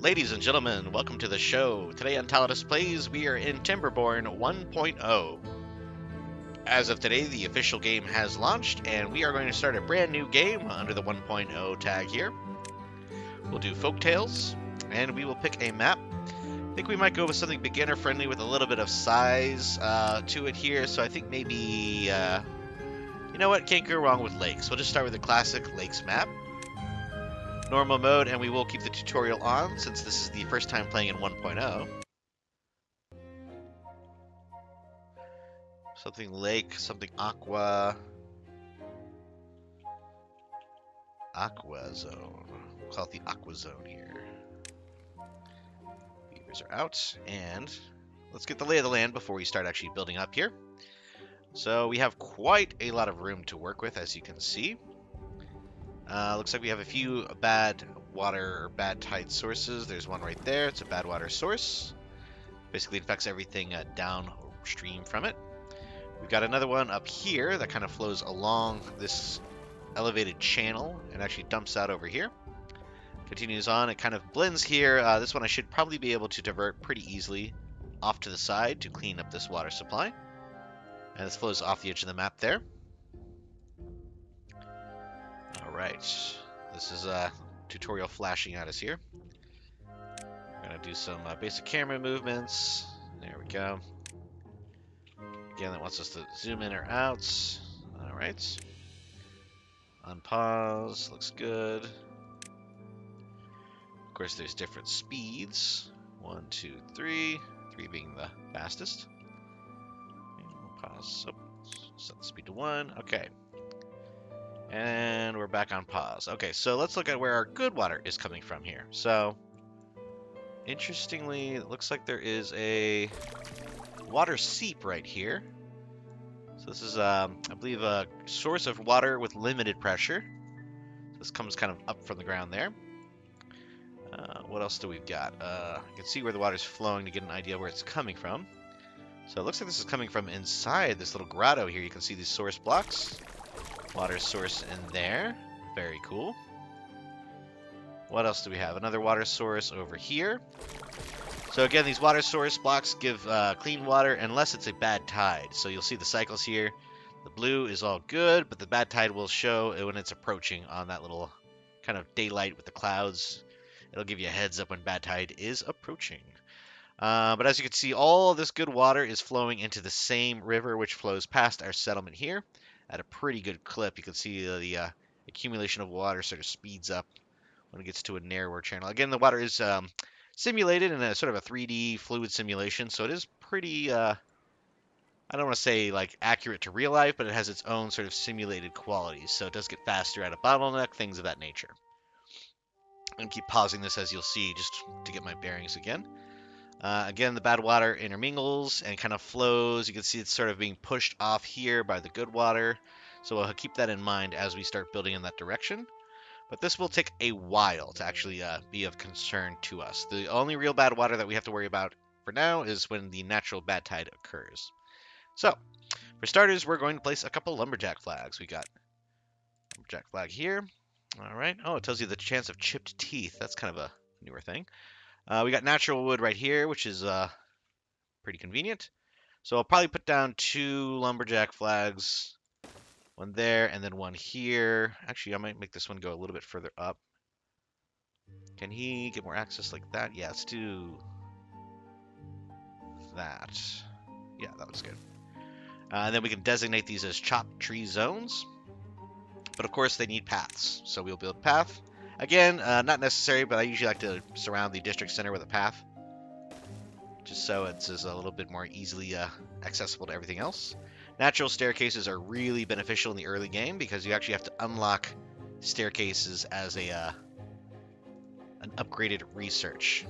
Ladies and gentlemen, welcome to the show. Today on Tallidus Plays, we are in Timberborn 1.0. As of today, the official game has launched, and we are going to start a brand new game under the 1.0 tag here. We'll do Folktales, and we will pick a map. I think we might go with something beginner-friendly with a little bit of size to it here, so I think maybe, you know what, can't go wrong with lakes. We'll just start with the classic lakes map. Normal mode, and we will keep the tutorial on since this is the first time playing in 1.0. Something lake, something aqua. Aqua zone. We'll call it the aqua zone here. Beavers are out, and let's get the lay of the land before we start actually building up here. So we have quite a lot of room to work with, as you can see. Looks like we have a few bad water or bad tide sources. There's one right there. It's a bad water source. Basically affects everything downstream from it. We've got another one up here that kind of flows along this elevated channel and actually dumps out over here. Continues on. It kind of blends here. This one I should probably be able to divert pretty easily off to the side to clean up this water supply. And this flows off the edge of the map there. Alright, this is a tutorial flashing at us here. We're going to do some basic camera movements. There we go. Again, that wants us to zoom in or out. Alright. Unpause, looks good. Of course, there's different speeds. 1, 2, 3. 3 being the fastest. We'll pause. Oh, set the speed to 1. Okay. And we're back on pause. Okay, so let's look at where our good water is coming from here. So, interestingly, it looks like there is a water seep right here. So this is, I believe, a source of water with limited pressure. So this comes kind of up from the ground there. What else do we got? You can see where the water's flowing to get an idea where it's coming from. So it looks like this is coming from inside this little grotto here. You can see these source blocks. Water source in there. Very cool. What else do we have? Another water source over here. So again, these water source blocks give clean water unless it's a bad tide. So you'll see the cycles here. The blue is all good, but the bad tide will show when it's approaching on that little kind of daylight with the clouds. It'll give you a heads up when bad tide is approaching. But as you can see, all of this good water is flowing into the same river, which flows past our settlement here at a pretty good clip. You can see the accumulation of water sort of speeds up when it gets to a narrower channel. Again, the water is simulated in a sort of a 3D fluid simulation, so it is pretty, I don't want to say like accurate to real life, but it has its own sort of simulated qualities. So it does get faster at a bottleneck, things of that nature. I'm going to keep pausing this as you'll see just to get my bearings again. Again, the bad water intermingles and kind of flows. You can see it's sort of being pushed off here by the good water. So we'll keep that in mind as we start building in that direction. But this will take a while to actually be of concern to us. The only real bad water that we have to worry about for now is when the natural bad tide occurs. So, for starters, we're going to place a couple lumberjack flags. We got lumberjack flag here. All right. Oh, it tells you the chance of chipped teeth. That's kind of a newer thing. We got natural wood right here, which is pretty convenient. So I'll probably put down 2 lumberjack flags. One there, and then one here. Actually, I might make this one go a little bit further up. Can he get more access like that? Yeah, let's do that. Yeah, that looks good. And then we can designate these as chopped tree zones. But of course, they need paths. So we'll build path. Again, not necessary, but I usually like to surround the district center with a path. Just so it's a little bit more easily accessible to everything else. Natural staircases are really beneficial in the early game because you actually have to unlock staircases as an upgraded research.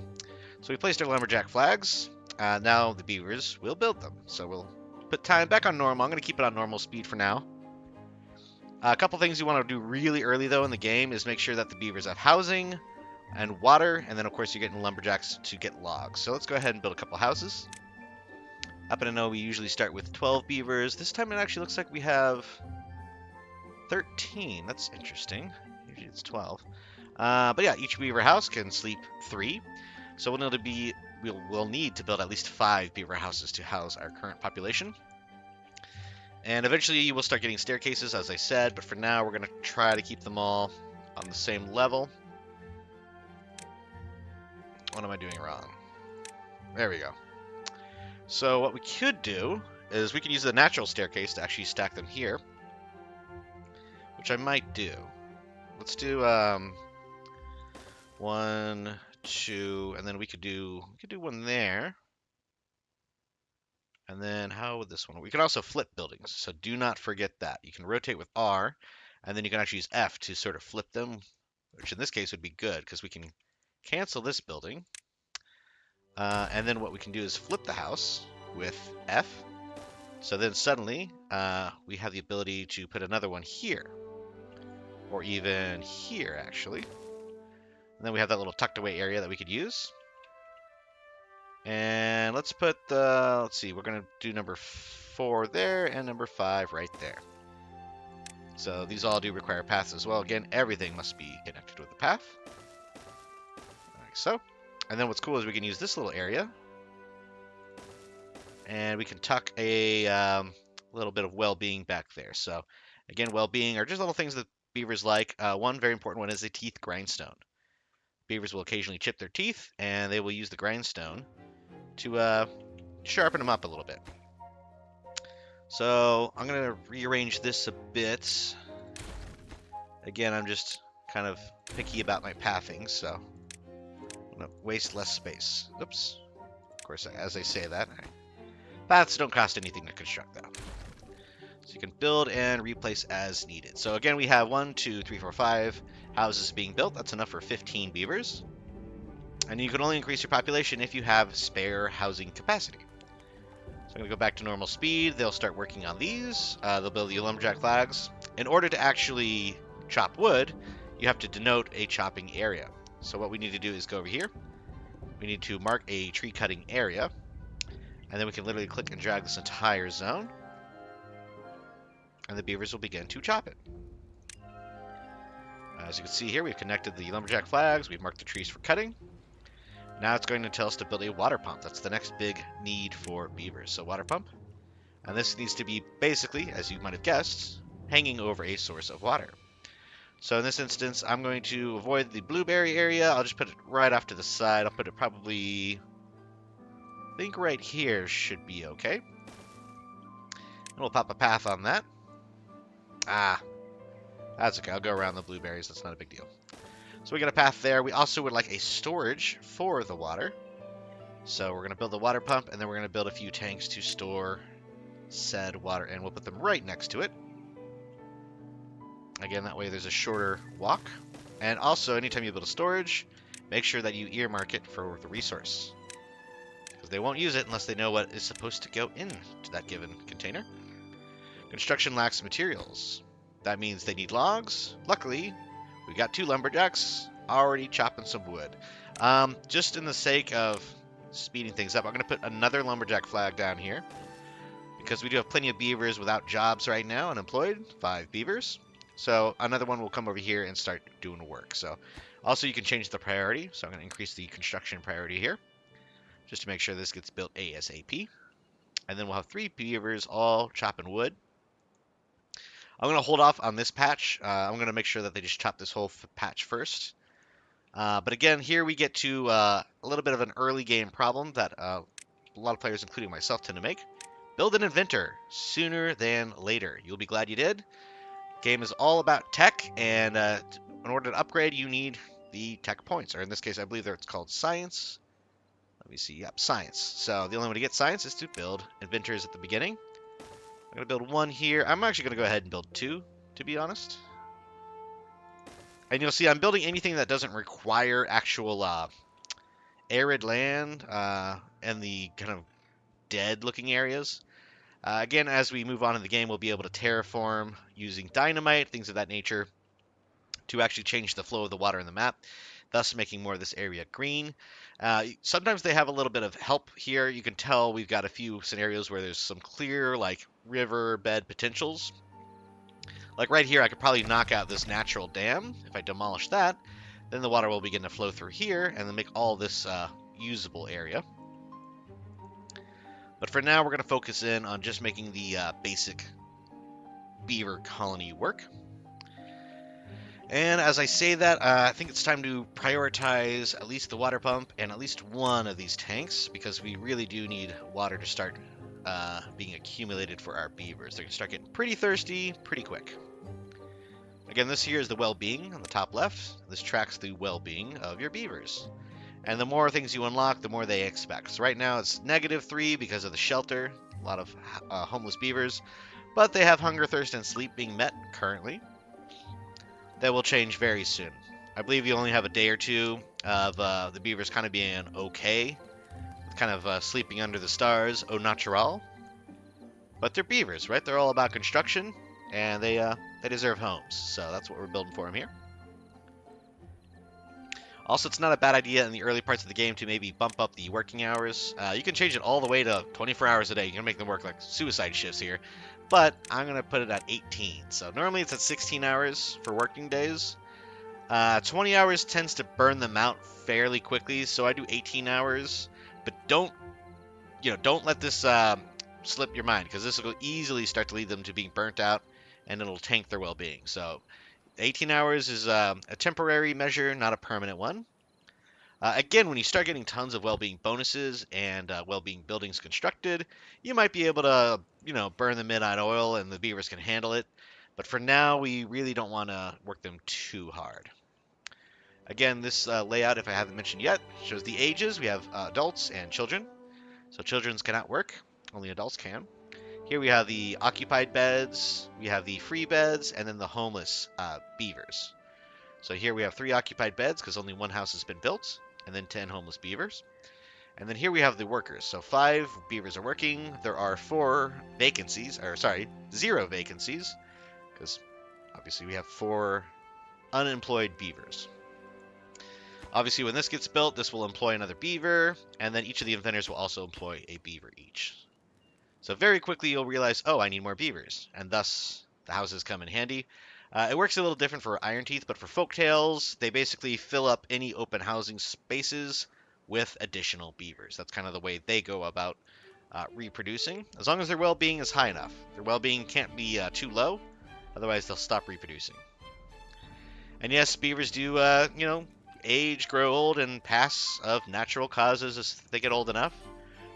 So we placed our lumberjack flags. Now the beavers will build them. So we'll put time back on normal. I'm going to keep it on normal speed for now. A couple things you want to do really early, though, in the game is make sure that the beavers have housing and water. And then, of course, you're getting lumberjacks to get logs. So let's go ahead and build a couple houses. Happen to know we usually start with 12 beavers. This time it actually looks like we have 13. That's interesting. Usually it's 12. But yeah, each beaver house can sleep 3. So we'll need to build at least 5 beaver houses to house our current population. And eventually we'll start getting staircases, as I said, but for now we're going to try to keep them all on the same level. What am I doing wrong? There we go. So what we could do is we can use the natural staircase to actually stack them here, which I might do. Let's do 1, 2, and then we could do one there. And then how would this one? We can also flip buildings, so do not forget that. You can rotate with R, and then you can actually use F to sort of flip them, which in this case would be good because we can cancel this building. And then what we can do is flip the house with F. So then suddenly we have the ability to put another one here, or even here actually. And then we have that little tucked away area that we could use. And let's put let's see, we're going to do number 4 there and number 5 right there. So these all do require paths as well. Again, everything must be connected with a path. Like so. And then what's cool is we can use this little area. And we can tuck a little bit of well-being back there. So again, well-being are just little things that beavers like. One very important one is a teeth grindstone. Beavers will occasionally chip their teeth, and they will use the grindstone to sharpen them up a little bit. So I'm going to rearrange this a bit. Again, I'm just kind of picky about my pathing, so I'm going to waste less space. Oops. Of course, as I say that, paths don't cost anything to construct, though. So you can build and replace as needed. So again, we have 1, 2, 3, 4, 5 houses being built. That's enough for 15 beavers. And you can only increase your population if you have spare housing capacity. So I'm going to go back to normal speed. They'll start working on these. They'll build the lumberjack flags. In order to actually chop wood, you have to denote a chopping area. So what we need to do is go over here. We need to mark a tree cutting area. And then we can literally click and drag this entire zone. And the beavers will begin to chop it. As you can see here, we've connected the lumberjack flags. We've marked the trees for cutting. Now it's going to tell us to build a water pump. That's the next big need for beavers. So water pump. And this needs to be basically, as you might have guessed, hanging over a source of water. So in this instance, I'm going to avoid the blueberry area. I'll just put it right off to the side. I'll put it probably, I think right here should be okay. And we'll pop a path on that. Ah, that's okay. I'll go around the blueberries. That's not a big deal. So we got a path there. We also would like a storage for the water. So we're going to build the water pump, and then we're going to build a few tanks to store said water, and we'll put them right next to it. Again, that way there's a shorter walk. And also, anytime you build a storage, make sure that you earmark it for the resource, because they won't use it unless they know what is supposed to go into that given container. Construction lacks materials. That means they need logs. Luckily, we got 2 lumberjacks already chopping some wood. Just in the sake of speeding things up, I'm going to put another lumberjack flag down here, because we do have plenty of beavers without jobs right now, unemployed, 5 beavers. So another one will come over here and start doing work. So also you can change the priority. So I'm going to increase the construction priority here, just to make sure this gets built ASAP. And then we'll have 3 beavers all chopping wood. I'm going to hold off on this patch. I'm going to make sure that they just chop this whole patch first. But again, here we get to a little bit of an early game problem that a lot of players, including myself, tend to make. Build an inventor sooner than later. You'll be glad you did. Game is all about tech, and in order to upgrade, you need the tech points. Or in this case, I believe it's called science. Let me see. Yep, science. So the only way to get science is to build inventors at the beginning. I'm going to build 1 here. I'm actually going to go ahead and build 2, to be honest. And you'll see I'm building anything that doesn't require actual arid land and the kind of dead-looking areas. Again, as we move on in the game, we'll be able to terraform using dynamite, things of that nature, to actually change the flow of the water in the map, thus making more of this area green. Sometimes they have a little bit of help here. You can tell we've got a few scenarios where there's some clear, like, river bed potentials. Like right here, I could probably knock out this natural dam if I demolish that. Then the water will begin to flow through here and then make all this usable area. But for now, we're going to focus in on just making the basic beaver colony work. And as I say that, I think it's time to prioritize at least the water pump and at least one of these tanks, because we really do need water to start being accumulated for our beavers. They're going to start getting pretty thirsty pretty quick. Again, this here is the well-being on the top left. This tracks the well-being of your beavers. And the more things you unlock, the more they expect. So right now it's -3 because of the shelter. A lot of homeless beavers. But they have hunger, thirst, and sleep being met currently. That will change very soon. I believe you only have a day or two of the beavers kind of being okay. Kind of sleeping under the stars, au natural. But they're beavers, right? They're all about construction. And they deserve homes. So that's what we're building for them here. Also, it's not a bad idea in the early parts of the game to maybe bump up the working hours. You can change it all the way to 24 hours a day. You can make them work like suicide shifts here. But I'm going to put it at 18. So normally it's at 16 hours for working days. 20 hours tends to burn them out fairly quickly, so I do 18 hours. But don't let this slip your mind, because this will easily start to lead them to being burnt out, and it'll tank their well-being. So 18 hours is a temporary measure, not a permanent one. Again, when you start getting tons of well-being bonuses and well-being buildings constructed, you might be able to, burn the midnight oil and the beavers can handle it. But for now, we really don't want to work them too hard. Again, this layout, if I haven't mentioned yet, shows the ages. We have adults and children. So children cannot work, only adults can. Here we have the occupied beds, we have the free beds, and then the homeless beavers. So here we have 3 occupied beds because only one house has been built, and then 10 homeless beavers. And then here we have the workers. So 5 beavers are working. There are 0 vacancies, because obviously we have 4 unemployed beavers. Obviously, when this gets built, this will employ another beaver, and then each of the inventors will also employ a beaver each. So very quickly you'll realize, oh, I need more beavers, and thus the houses come in handy. It works a little different for Iron Teeth, but for Folktales, they basically fill up any open housing spaces with additional beavers. That's kind of the way they go about reproducing, as long as their well-being is high enough. Their well-being can't be too low, otherwise they'll stop reproducing. And yes, beavers do, age, grow old, and pass of natural causes as they get old enough.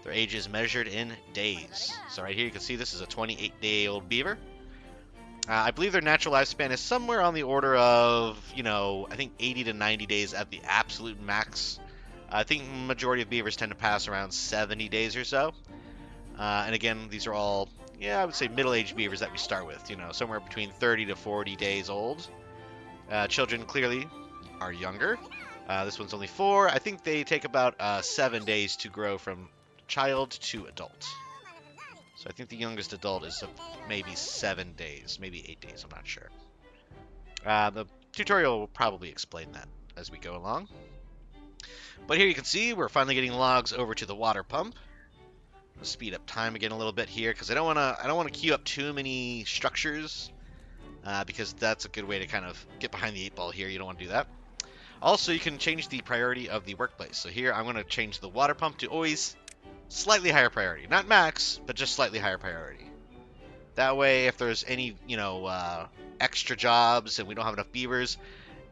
Their age is measured in days. So right here you can see this is a 28-day-old beaver. I believe their natural lifespan is somewhere on the order of, I think 80 to 90 days at the absolute max. I think the majority of beavers tend to pass around 70 days or so. And again, these are all, I would say middle-aged beavers that we start with, somewhere between 30 to 40 days old. Children clearly are younger. This one's only 4. I think they take about 7 days to grow from child to adult. So I think the youngest adult is maybe 7 days, maybe 8 days, I'm not sure. The tutorial will probably explain that as we go along. But here you can see we're finally getting logs over to the water pump. I'll speed up time again a little bit here because I don't want to queue up too many structures, because that's a good way to kind of get behind the 8 ball here. You don't want to do that. Also, you can change the priority of the workplace. So here I'm going to change the water pump to always slightly higher priority. Not max, but just slightly higher priority. That way, if there's any, extra jobs and we don't have enough beavers,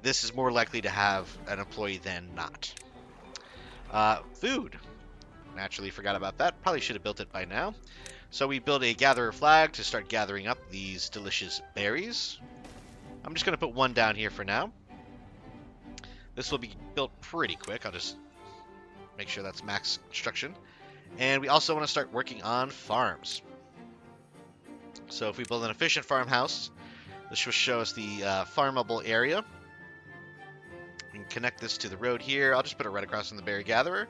this is more likely to have an employee than not. Food. Naturally forgot about that. Probably should have built it by now. So we build a gatherer flag to start gathering up these delicious berries. I'm just going to put 1 down here for now. This will be built pretty quick. I'll just make sure that's max construction. And we also want to start working on farms. So if we build an efficient farmhouse, this will show us the farmable area. We can connect this to the road here. I'll just put it right across from the berry gatherer.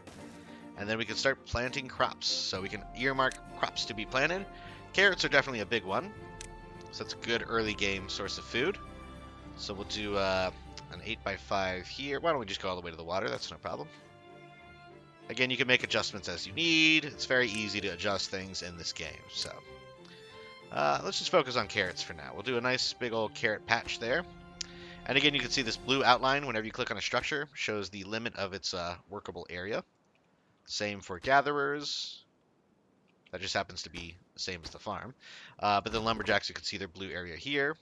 And then we can start planting crops. So we can earmark crops to be planted. Carrots are definitely a big one. So that's a good early game source of food. So we'll do an 8x5 here. Why don't we just go all the way to the water? That's no problem. Again, you can make adjustments as you need. It's very easy to adjust things in this game. So let's just focus on carrots for now. We'll do a nice big old carrot patch there. And again, you can see this blue outline whenever you click on a structure, shows the limit of its workable area. Same for gatherers. That just happens to be the same as the farm. But the lumberjacks, you can see their blue area here.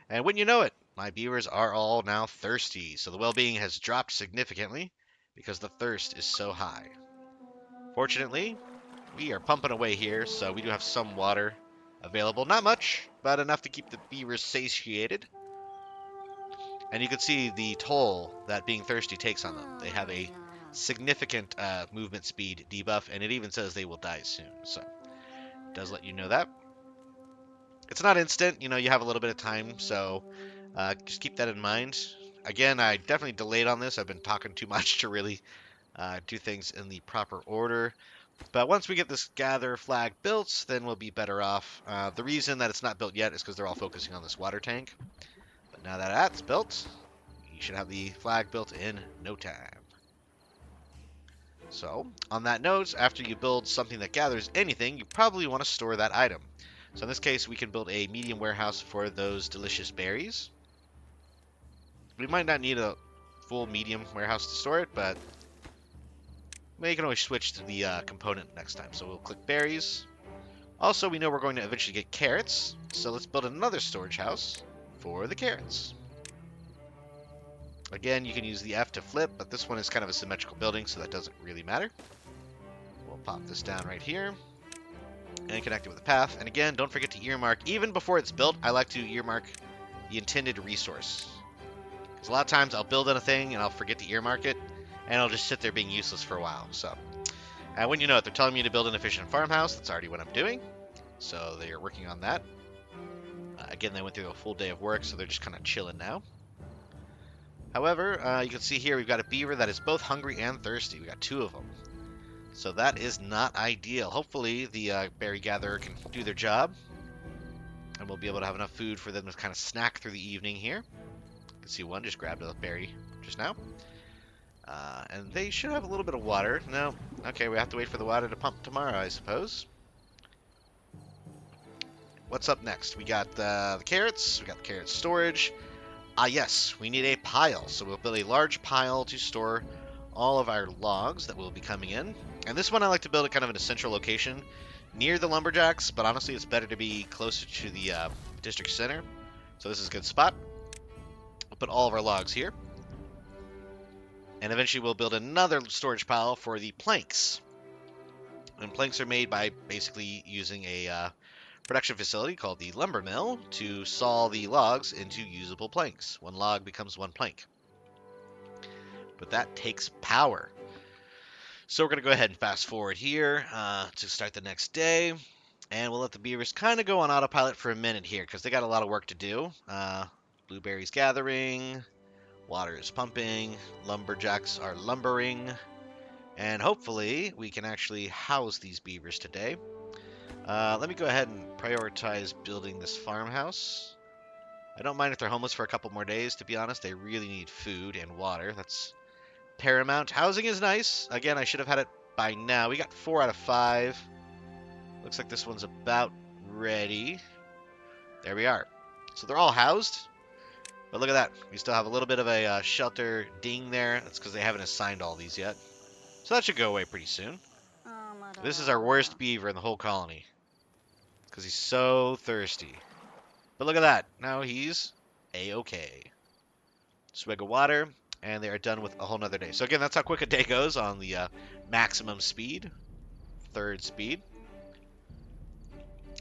And wouldn't you know it, my beavers are all now thirsty. So the well-being has dropped significantly because the thirst is so high. Fortunately, we are pumping away here, so we do have some water available. Not much, but enough to keep the beavers satiated. And you can see the toll that being thirsty takes on them. They have a significant movement speed debuff, and it even says they will die soon. So it does let you know that. It's not instant, you have a little bit of time, so just keep that in mind. Again, I definitely delayed on this. I've been talking too much to really do things in the proper order. But once we get this gather flag built, then we'll be better off. The reason that it's not built yet is because they're all focusing on this water tank. But now that that's built, you should have the flag built in no time. So, on that note, after you build something that gathers anything, you probably want to store that item. So in this case, we can build a medium warehouse for those delicious berries. We might not need a full medium warehouse to store it, but you can always switch to the component next time. So we'll click berries. Also, we know we're going to eventually get carrots, so let's build another storage house for the carrots. Again, you can use the F to flip, but this one is kind of a symmetrical building, so that doesn't really matter. We'll pop this down right here and connect it with a path. And again, don't forget to earmark. Even before it's built, I like to earmark the intended resource. Because a lot of times I'll build in a thing and I'll forget to earmark it, and it'll just sit there being useless for a while. So, when you know it, they're telling me to build an efficient farmhouse. That's already what I'm doing. So they are working on that. Again, they went through a full day of work, so they're just kind of chilling now. However, you can see here we've got a beaver that is both hungry and thirsty. We got two of them. So that is not ideal. Hopefully the berry gatherer can do their job, and we'll be able to have enough food for them to kind of snack through the evening here. You can see one just grabbed a berry just now. And they should have a little bit of water. No, okay, we have to wait for the water to pump tomorrow, I suppose. What's up next? We got the carrots. We got the carrot storage. Yes, we need a pile. So we'll build a large pile to store all of our logs that will be coming in. And this one I like to build at kind of in a central location near the lumberjacks, but honestly it's better to be closer to the district center. So this is a good spot. We'll put all of our logs here. And eventually we'll build another storage pile for the planks. And planks are made by basically using a production facility called the lumber mill to saw the logs into usable planks. One log becomes one plank. But that takes power. So we're going to go ahead and fast forward here to start the next day. And we'll let the beavers kind of go on autopilot for a minute here because they got a lot of work to do. Blueberries gathering, water is pumping, lumberjacks are lumbering, and hopefully we can actually house these beavers today. Let me go ahead and prioritize building this farmhouse. I don't mind if they're homeless for a couple more days, to be honest. They really need food and water. That's paramount. Housing is nice. Again, I should have had it by now. We got 4 out of 5. Looks like this one's about ready. There we are. So they're all housed. But look at that. We still have a little bit of a shelter ding there. That's because they haven't assigned all these yet. So that should go away pretty soon. This is our worst beaver in the whole colony. Because he's so thirsty. But look at that. Now he's A-okay. Swig of water. And they are done with a whole nother day. So again, that's how quick a day goes on the maximum speed. 3rd speed.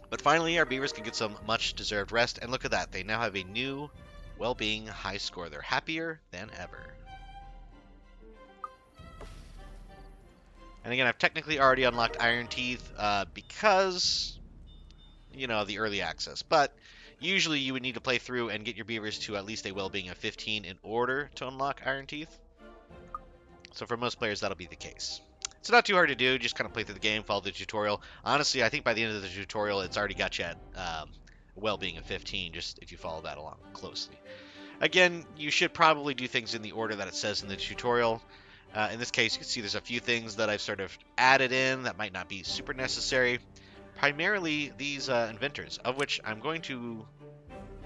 But finally, our beavers can get some much-deserved rest. And look at that. They now have a new well-being high score. They're happier than ever. And again, I've technically already unlocked Iron Teeth because, the early access. But usually you would need to play through and get your beavers to at least a well-being of 15 in order to unlock Iron Teeth. So for most players, that'll be the case. It's not too hard to do. Just kind of play through the game, follow the tutorial. Honestly, I think by the end of the tutorial, it's already got you at well-being of 15, just if you follow that along closely. Again, you should probably do things in the order that it says in the tutorial. In this case, you can see there's a few things that I've sort of added in that might not be super necessary. Primarily these inventors, of which I'm going to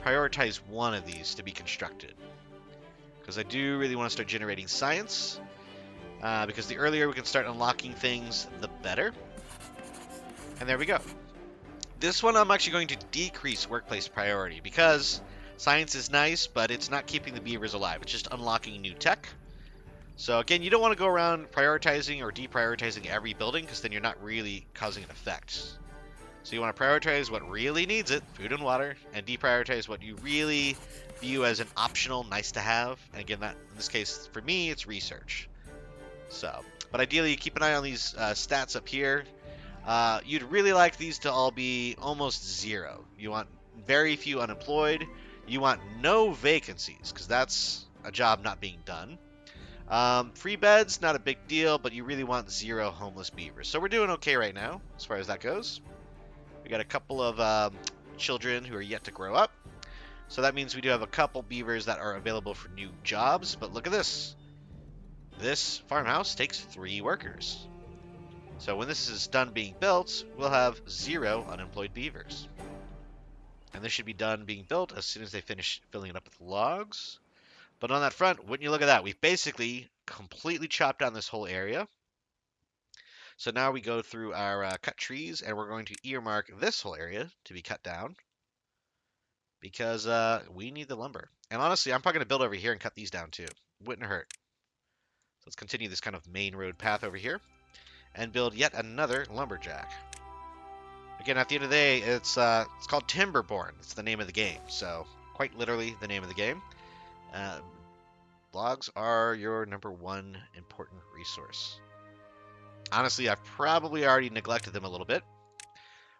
prioritize one of these to be constructed. because I do really want to start generating science. Because the earlier we can start unlocking things, the better. And there we go. This one I'm actually going to decrease workplace priority because science is nice, but it's not keeping the beavers alive. It's just unlocking new tech. So again, you don't want to go around prioritizing or deprioritizing every building because then you're not really causing an effect. So you want to prioritize what really needs it, food and water, and deprioritize what you really view as an optional nice to have. And again, that in this case, for me, it's research. So, but ideally, you keep an eye on these stats up here. You'd really like these to all be almost zero. You want very few unemployed. You want no vacancies, because that's a job not being done. Free beds, not a big deal, but you really want 0 homeless beavers. So we're doing okay right now, as far as that goes. We got a couple of children who are yet to grow up. So that means we do have a couple beavers that are available for new jobs. But look at this. This farmhouse takes 3 workers. So when this is done being built, we'll have 0 unemployed beavers. And this should be done being built as soon as they finish filling it up with logs. But on that front, wouldn't you look at that? We've basically completely chopped down this whole area. So now we go through our cut trees, and we're going to earmark this whole area to be cut down because we need the lumber. And honestly, I'm probably going to build over here and cut these down too. Wouldn't hurt. So let's continue this kind of main road path over here and build yet another lumberjack. Again, at the end of the day, it's called Timberborn. It's the name of the game. So quite literally the name of the game. Logs are your #1 important resource. Honestly, I've probably already neglected them a little bit,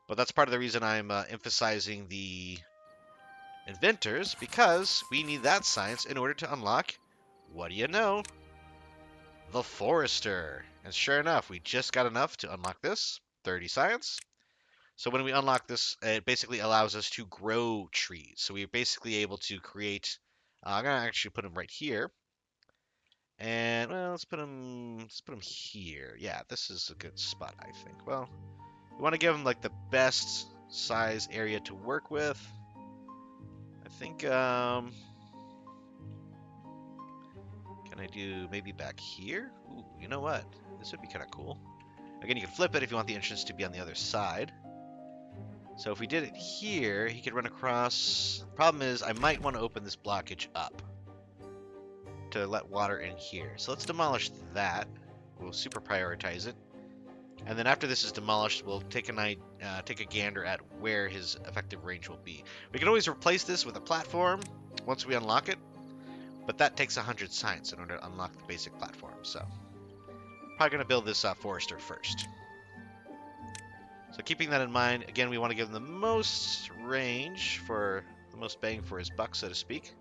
but that's part of the reason I'm emphasizing the inventors, because we need that science in order to unlock, what do you know, the forester. And sure enough, we just got enough to unlock this, 30 science. So when we unlock this, it basically allows us to grow trees. So we're basically able to create, I'm going to actually put them right here. And, well, let's put them here. Yeah, this is a good spot, I think. Well, we want to give them, like, the best size area to work with. I think, can I do maybe back here? Ooh, you know what? This would be kind of cool. Again, you can flip it if you want the entrance to be on the other side. So if we did it here, he could run across. The problem is, I might want to open this blockage up to let water in here. So let's demolish that. We'll super prioritize it. And then after this is demolished, we'll take a gander at where his effective range will be. We can always replace this with a platform once we unlock it, but that takes 100 science in order to unlock the basic platform. So probably going to build this forester first. So keeping that in mind, again, we want to give him the most range for the most bang for his buck, so to speak.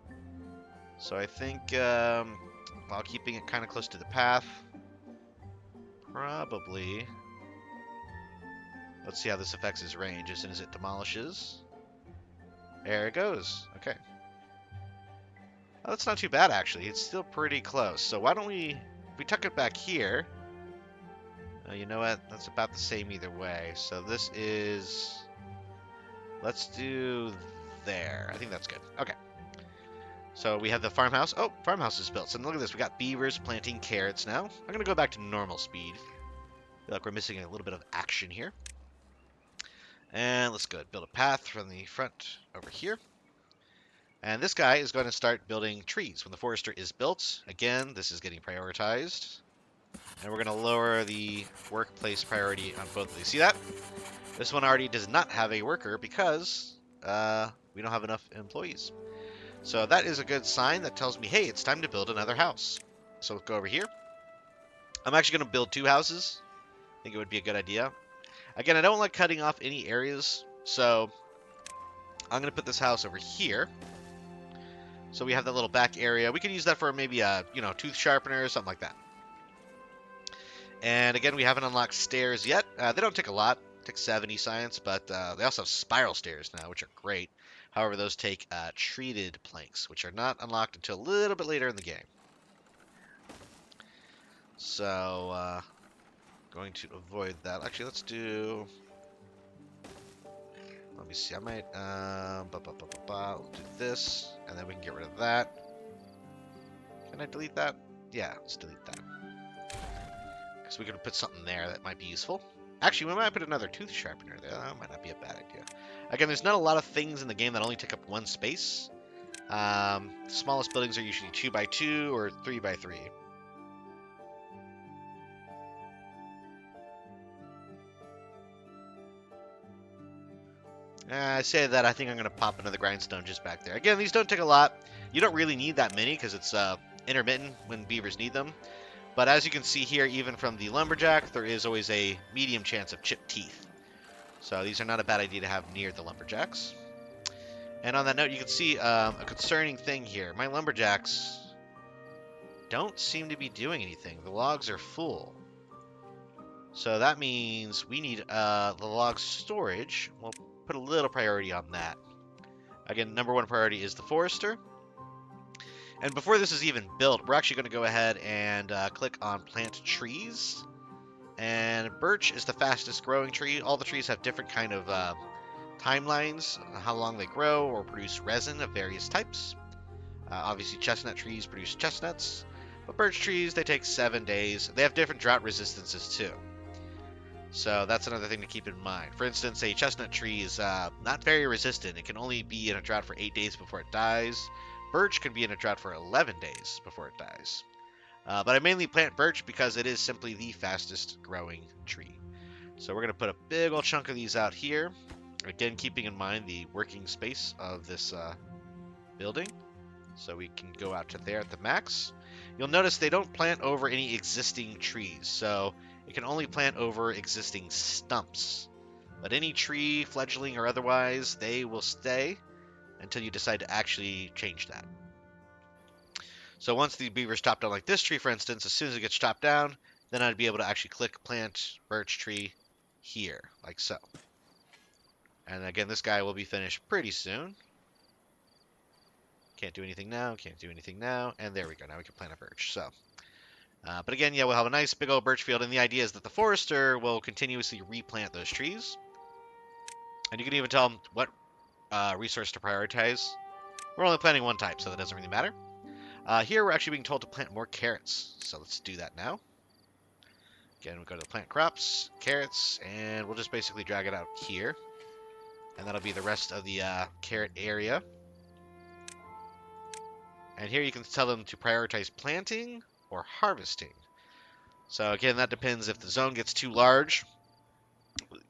So I think while keeping it kind of close to the path, probably. Let's see how this affects his range as soon as it demolishes. There it goes. Okay. Well, that's not too bad, actually. It's still pretty close. So why don't we tuck it back here. You know what? That's about the same either way. So this is... Let's do there. I think that's good. Okay. So we have the farmhouse. Oh, farmhouse is built. So look at this. We got beavers planting carrots now. I'm going to go back to normal speed. I feel like we're missing a little bit of action here. And let's go build a path from the front over here. And this guy is going to start building trees when the forester is built. Again, this is getting prioritized. And we're going to lower the workplace priority on both of these. See that? This one already does not have a worker because we don't have enough employees. So that is a good sign that tells me, hey, it's time to build another house. So let's go over here. I'm actually going to build 2 houses. I think it would be a good idea. Again, I don't like cutting off any areas, so I'm going to put this house over here. So we have that little back area. We can use that for maybe a, tooth sharpener or something like that. And again, we haven't unlocked stairs yet. They don't take a lot. They take 70 science, but they also have spiral stairs now, which are great. However, those take treated planks, which are not unlocked until a little bit later in the game. So, going to avoid that. Actually, let's do... Let me see. I might we'll do this, and then we can get rid of that. Can I delete that? Yeah, let's delete that. Because we could put something there that might be useful. Actually, we might put another tooth sharpener there. That might not be a bad idea. Again, there's not a lot of things in the game that only take up one space. The smallest buildings are usually 2 by 2 or 3 by 3. I say that, I think I'm going to pop another grindstone just back there. Again, these don't take a lot. You don't really need that many because it's intermittent when beavers need them. But as you can see here, even from the lumberjack, there is always a medium chance of chipped teeth. So these are not a bad idea to have near the lumberjacks. And on that note, you can see a concerning thing here. My lumberjacks don't seem to be doing anything. The logs are full. So that means we need the log storage. We'll put a little priority on that. Again, number one priority is the forester. And before this is even built, we're actually going to go ahead and click on plant trees. And birch is the fastest growing tree. All the trees have different kind of timelines, how long they grow or produce resin of various types. Obviously, chestnut trees produce chestnuts, but birch trees, they take 7 days. They have different drought resistances too. So that's another thing to keep in mind. For instance, a chestnut tree is not very resistant. It can only be in a drought for 8 days before it dies. Birch can be in a drought for 11 days before it dies. But I mainly plant birch because it is simply the fastest growing tree. So we're going to put a big old chunk of these out here. Again, keeping in mind the working space of this building. So we can go out to there at the max. You'll notice they don't plant over any existing trees. So it can only plant over existing stumps. But any tree, fledgling or otherwise, they will stay until you decide to actually change that. So once the beaver's chopped down like this tree, for instance, as soon as it gets chopped down, then I'd be able to actually click plant birch tree here, like so. And again, this guy will be finished pretty soon. Can't do anything now, can't do anything now, and there we go. Now we can plant a birch. So, but again, yeah, we'll have a nice big old birch field, and the idea is that the forester will continuously replant those trees. And you can even tell them what resource to prioritize. We're only planting one type, so that doesn't really matter. Here, we're actually being told to plant more carrots, so let's do that now. Again, we'll go to the plant crops, carrots, and we'll just basically drag it out here. And that'll be the rest of the carrot area. And here you can tell them to prioritize planting or harvesting. So again, that depends if the zone gets too large.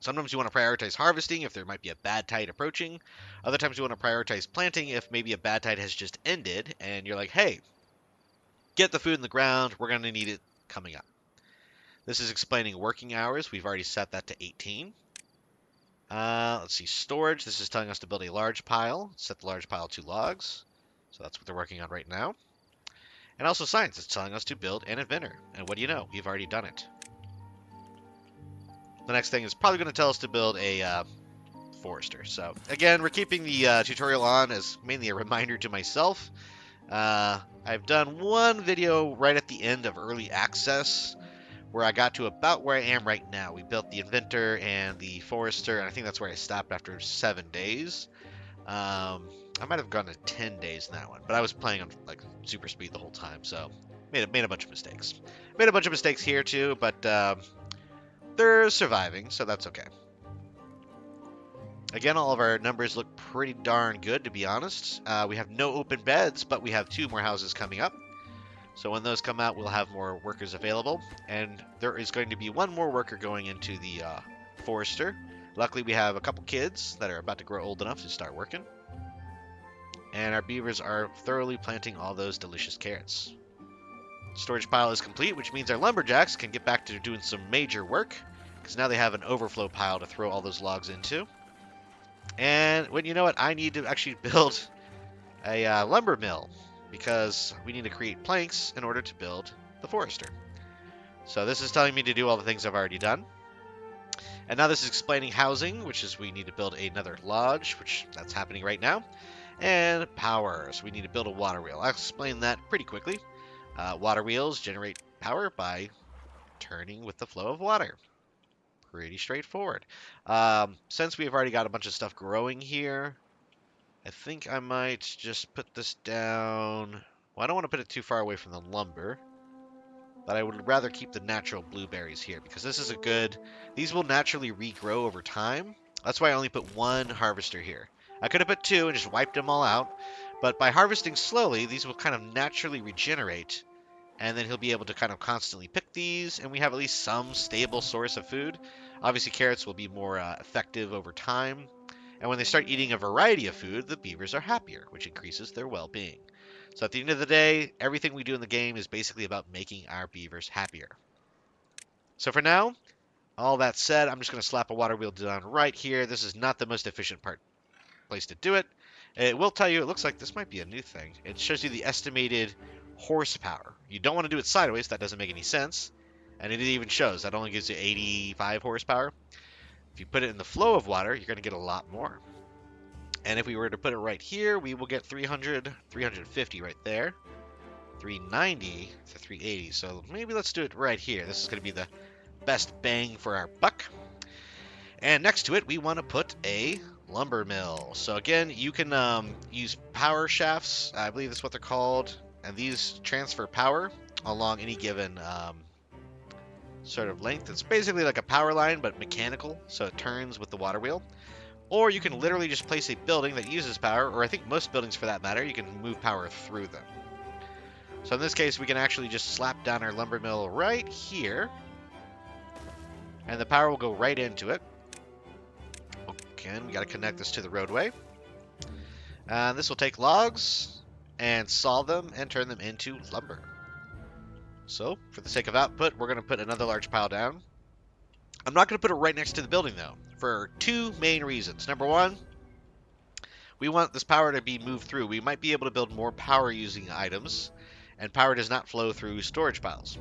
Sometimes you want to prioritize harvesting if there might be a bad tide approaching. Other times you want to prioritize planting if maybe a bad tide has just ended and you're like, hey, get the food in the ground. We're going to need it coming up. This is explaining working hours. We've already set that to 18. Let's see, storage. This is telling us to build a large pile. Set the large pile to logs. So that's what they're working on right now. And also science is telling us to build an inventor. And what do you know? We've already done it. The next thing is probably going to tell us to build a forester. So again, we're keeping the tutorial on as mainly a reminder to myself. I've done one video right at the end of early access where I got to about where I am right now. We built the inventor and the forester, and I think that's where I stopped after 7 days. I might have gone to 10 days in that one, but I was playing on like super speed the whole time, so made a bunch of mistakes. Made a bunch of mistakes here too, but they're surviving, so that's okay. Again, all of our numbers look pretty darn good, to be honest. We have no open beds, but we have 2 more houses coming up. So when those come out, we'll have more workers available. And there is going to be 1 more worker going into the forester. Luckily, we have a couple kids that are about to grow old enough to start working. And our beavers are thoroughly planting all those delicious carrots. Storage pile is complete, which means our lumberjacks can get back to doing some major work. Because now they have an overflow pile to throw all those logs into. And when you know what, I need to actually build a lumber mill. Because we need to create planks in order to build the forester. So this is telling me to do all the things I've already done. And now this is explaining housing, which is we need to build another lodge, which that's happening right now. And power, so we need to build a water wheel. I'll explain that pretty quickly. Water wheels generate power by turning with the flow of water. Pretty straightforward. Since we've already got a bunch of stuff growing here, I think I might just put this down Well, I don't want to put it too far away from the lumber, but I would rather keep the natural blueberries here because this is a good. These will naturally regrow over time. That's why I only put one harvester here. I could have put two and just wiped them all out, but by harvesting slowly, these will kind of naturally regenerate, and then he'll be able to kind of constantly pick these, and we have at least some stable source of food. Obviously, carrots will be more effective over time, and when they start eating a variety of food, the beavers are happier, which increases their well-being. So at the end of the day, everything we do in the game is basically about making our beavers happier. So for now, all that said, I'm just going to slap a water wheel down right here. This is not the most efficient place to do it. It will tell you, it looks like this might be a new thing. It shows you the estimated horsepower. You don't want to do it sideways, that doesn't make any sense. And it even shows, that only gives you 85 horsepower. If you put it in the flow of water, you're going to get a lot more. And if we were to put it right here, we will get 300, 350 right there. 390 to 380. So maybe let's do it right here. This is going to be the best bang for our buck. And next to it, we want to put a lumber mill. So again, you can use power shafts. I believe that's what they're called. And these transfer power along any given sort of length. It's basically like a power line, but mechanical. So it turns with the water wheel. Or you can literally just place a building that uses power, or I think most buildings for that matter, you can move power through them. So in this case, we can actually just slap down our lumber mill right here, and the power will go right into it. Again, we got to connect this to the roadway. This will take logs and saw them and turn them into lumber. So, for the sake of output, we're going to put another large pile down. I'm not going to put it right next to the building, though, for two main reasons. Number one, we want this power to be moved through. We might be able to build more power-using items, and power does not flow through storage piles.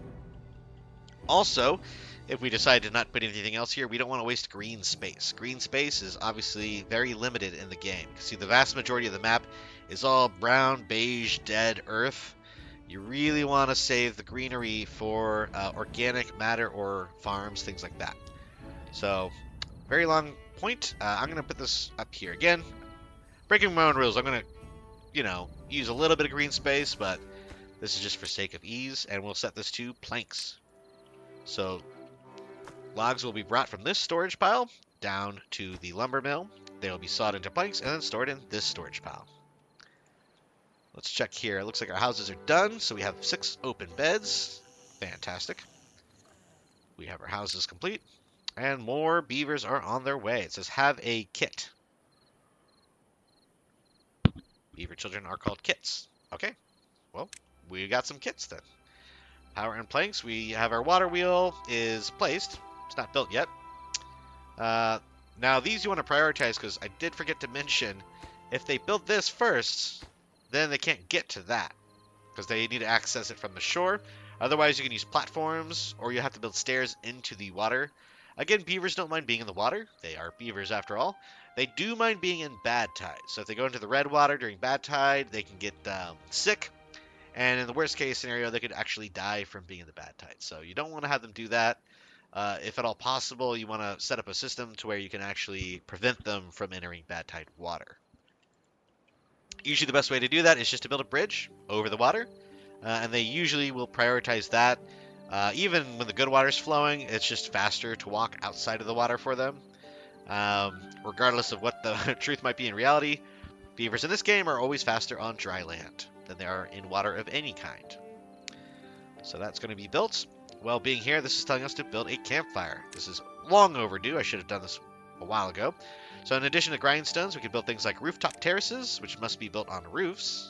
Also, if we decide to not put anything else here, we don't want to waste green space. Green space is obviously very limited in the game. See, the vast majority of the map is all brown, beige, dead earth. You really want to save the greenery for organic matter or farms, things like that. So, very long point. I'm going to put this up here. Again, breaking my own rules. I'm going to, use a little bit of green space, but this is just for sake of ease, and we'll set this to planks. So, logs will be brought from this storage pile down to the lumber mill. They will be sawed into planks and then stored in this storage pile. Let's check here. It looks like our houses are done, so we have 6 open beds. Fantastic. We have our houses complete, and more beavers are on their way. It says, have a kit. Beaver children are called kits. Okay, well, we got some kits then. Power and planks. We have our water wheel is placed. It's not built yet. Now, these you want to prioritize because I did forget to mention, if they build this first, then they can't get to that because they need to access it from the shore. Otherwise, you can use platforms, or you have to build stairs into the water. Again, beavers don't mind being in the water. They are beavers after all. They do mind being in bad tide. So if they go into the red water during bad tide, they can get sick. And in the worst case scenario, they could actually die from being in the bad tide. So you don't want to have them do that. If at all possible, you want to set up a system to where you can actually prevent them from entering bad tide water. Usually the best way to do that is just to build a bridge over the water. And they usually will prioritize that. Even when the good water's flowing, it's just faster to walk outside of the water for them. Regardless of what the truth might be in reality, beavers in this game are always faster on dry land than they are in water of any kind. So that's going to be built. Well, being here, this is telling us to build a campfire. This is long overdue. I should have done this a while ago. So in addition to grindstones, we can build things like rooftop terraces, which must be built on roofs.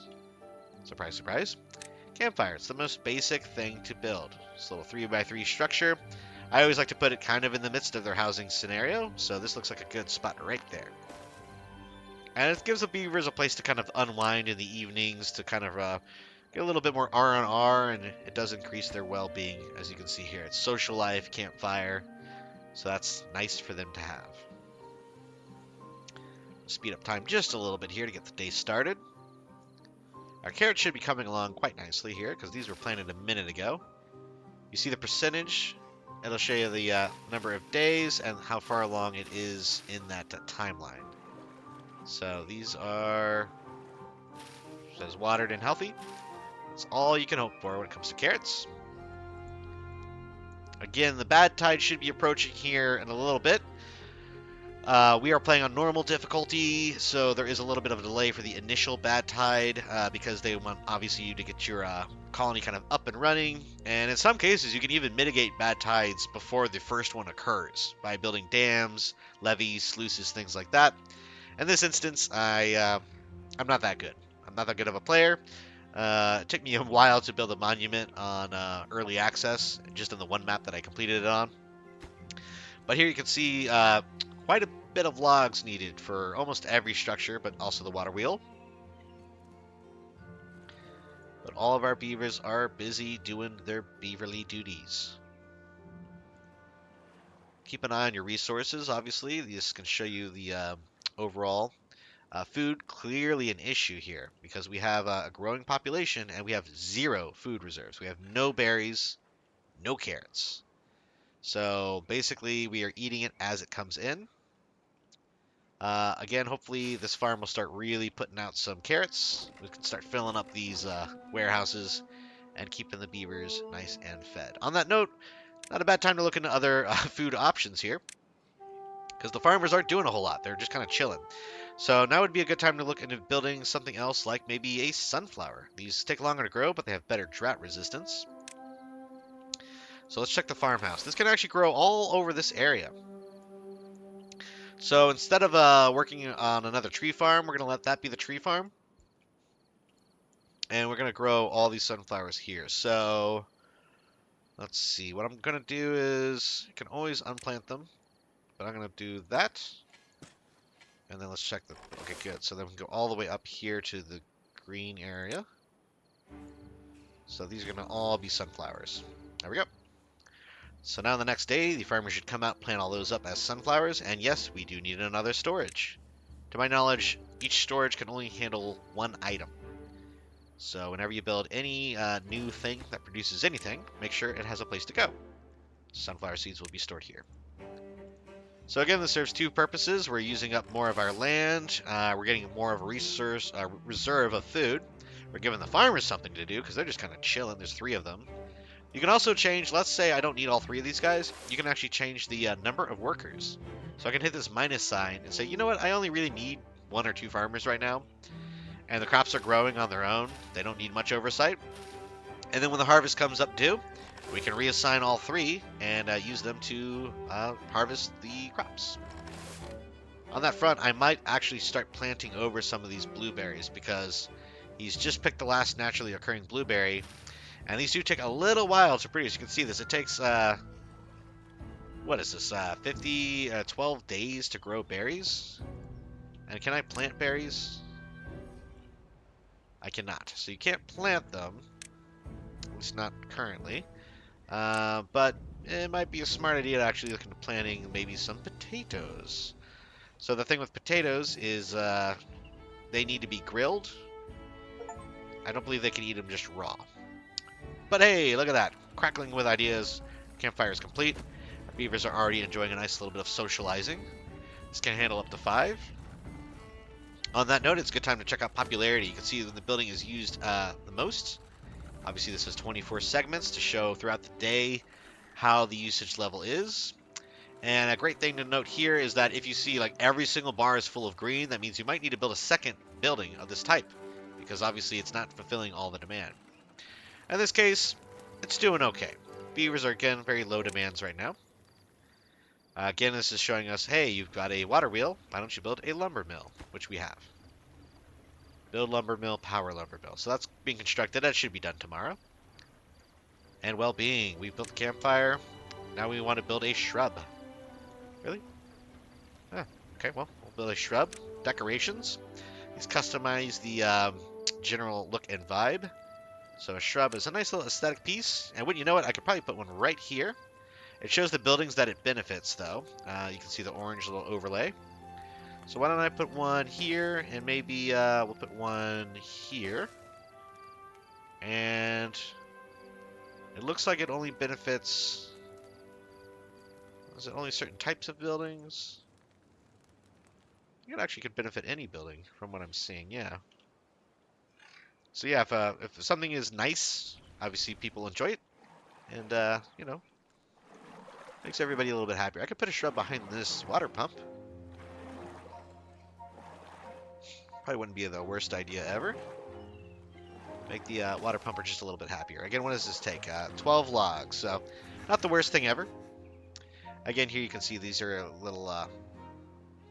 Surprise, surprise. Campfire. It's the most basic thing to build. It's a little 3x3 structure. I always like to put it kind of in the midst of their housing scenario, so this looks like a good spot right there. And it gives the beavers a place to kind of unwind in the evenings to kind of get a little bit more R on R, and it does increase their well-being, as you can see here. It's social life, campfire, so that's nice for them to have. Speed up time just a little bit here to get the day started. Our carrots should be coming along quite nicely here, because these were planted a minute ago. You see the percentage. It'll show you the number of days and how far along it is in that timeline. So these are, says watered and healthy. That's all you can hope for when it comes to carrots. Again, the bad tide should be approaching here in a little bit. We are playing on normal difficulty, so there is a little bit of a delay for the initial bad tide because they want, obviously, you to get your colony kind of up and running. And in some cases, you can even mitigate bad tides before the first one occurs by building dams, levees, sluices, things like that. In this instance, I'm not that good. I'm not that good of a player. It took me a while to build a monument on early access, just in the one map that I completed it on. But here you can see quite a bit of logs needed for almost every structure, but also the water wheel. But all of our beavers are busy doing their beaverly duties. Keep an eye on your resources, obviously. This can show you the overall. Food, clearly an issue here, because we have a growing population and we have 0 food reserves. We have no berries, no carrots. So basically, we are eating it as it comes in. Again, hopefully this farm will start really putting out some carrots. We can start filling up these warehouses and keeping the beavers nice and fed. On that note, not a bad time to look into other food options here, because the farmers aren't doing a whole lot. They're just kind of chilling. So now would be a good time to look into building something else, like maybe a sunflower. These take longer to grow, but they have better drought resistance. So let's check the farmhouse. This can actually grow all over this area. So instead of working on another tree farm, we're going to let that be the tree farm. And we're going to grow all these sunflowers here. So let's see. What I'm going to do is, you can always unplant them. But I'm going to do that. And then let's check the... Okay, good. So then we can go all the way up here to the green area. So these are going to all be sunflowers. There we go. So now the next day, the farmer should come out, plant all those up as sunflowers. And yes, we do need another storage. To my knowledge, each storage can only handle 1 item. So whenever you build any new thing that produces anything, make sure it has a place to go. Sunflower seeds will be stored here. So again, this serves 2 purposes. We're using up more of our land. We're getting more of a reserve of food. We're giving the farmers something to do because they're just kind of chilling. There's 3 of them. You can also change, let's say I don't need all 3 of these guys. You can actually change the number of workers. So I can hit this minus sign and say, you know what, I only really need 1 or 2 farmers right now. And the crops are growing on their own. They don't need much oversight. And then when the harvest comes up due, we can reassign all 3 and use them to harvest the crops. On that front, I might actually start planting over some of these blueberries because he's just picked the last naturally occurring blueberry. And these do take a little while to produce. You can see this. It takes, what is this, 12 days to grow berries? And can I plant berries? I cannot. So you can't plant them. At least not currently. But it might be a smart idea to actually look into planting maybe some potatoes. So the thing with potatoes is they need to be grilled. I don't believe they can eat them just raw. But hey, look at that. Crackling with ideas. Campfire is complete. Our beavers are already enjoying a nice little bit of socializing. This can handle up to 5. On that note, it's a good time to check out popularity. You can see when the building is used the most. Obviously, this is 24 segments to show throughout the day how the usage level is. And a great thing to note here is that if you see like every single bar is full of green, that means you might need to build a second building of this type, because obviously it's not fulfilling all the demand. In this case, it's doing okay. Beavers are, again, very low demands right now. Again, this is showing us, hey, you've got a water wheel. Why don't you build a lumber mill, which we have. Build lumber mill, power lumber mill. So that's being constructed. That should be done tomorrow. And well-being. We built a campfire. Now we want to build a shrub. Really? Ah, okay, well, we'll build a shrub. Decorations. These customize the general look and vibe. So a shrub is a nice little aesthetic piece. And wouldn't you know it, I could probably put one right here. It shows the buildings that it benefits, though. You can see the orange little overlay. So why don't I put one here, and maybe we'll put one here. And it looks like it only benefits... Is it only certain types of buildings? It actually could benefit any building, from what I'm seeing, yeah. So yeah, if something is nice, obviously people enjoy it, and you know, makes everybody a little bit happier. I could put a shrub behind this water pump. Probably wouldn't be the worst idea ever. Make the water pumper just a little bit happier. Again, what does this take? 12 logs, so not the worst thing ever. Again, here you can see these are a little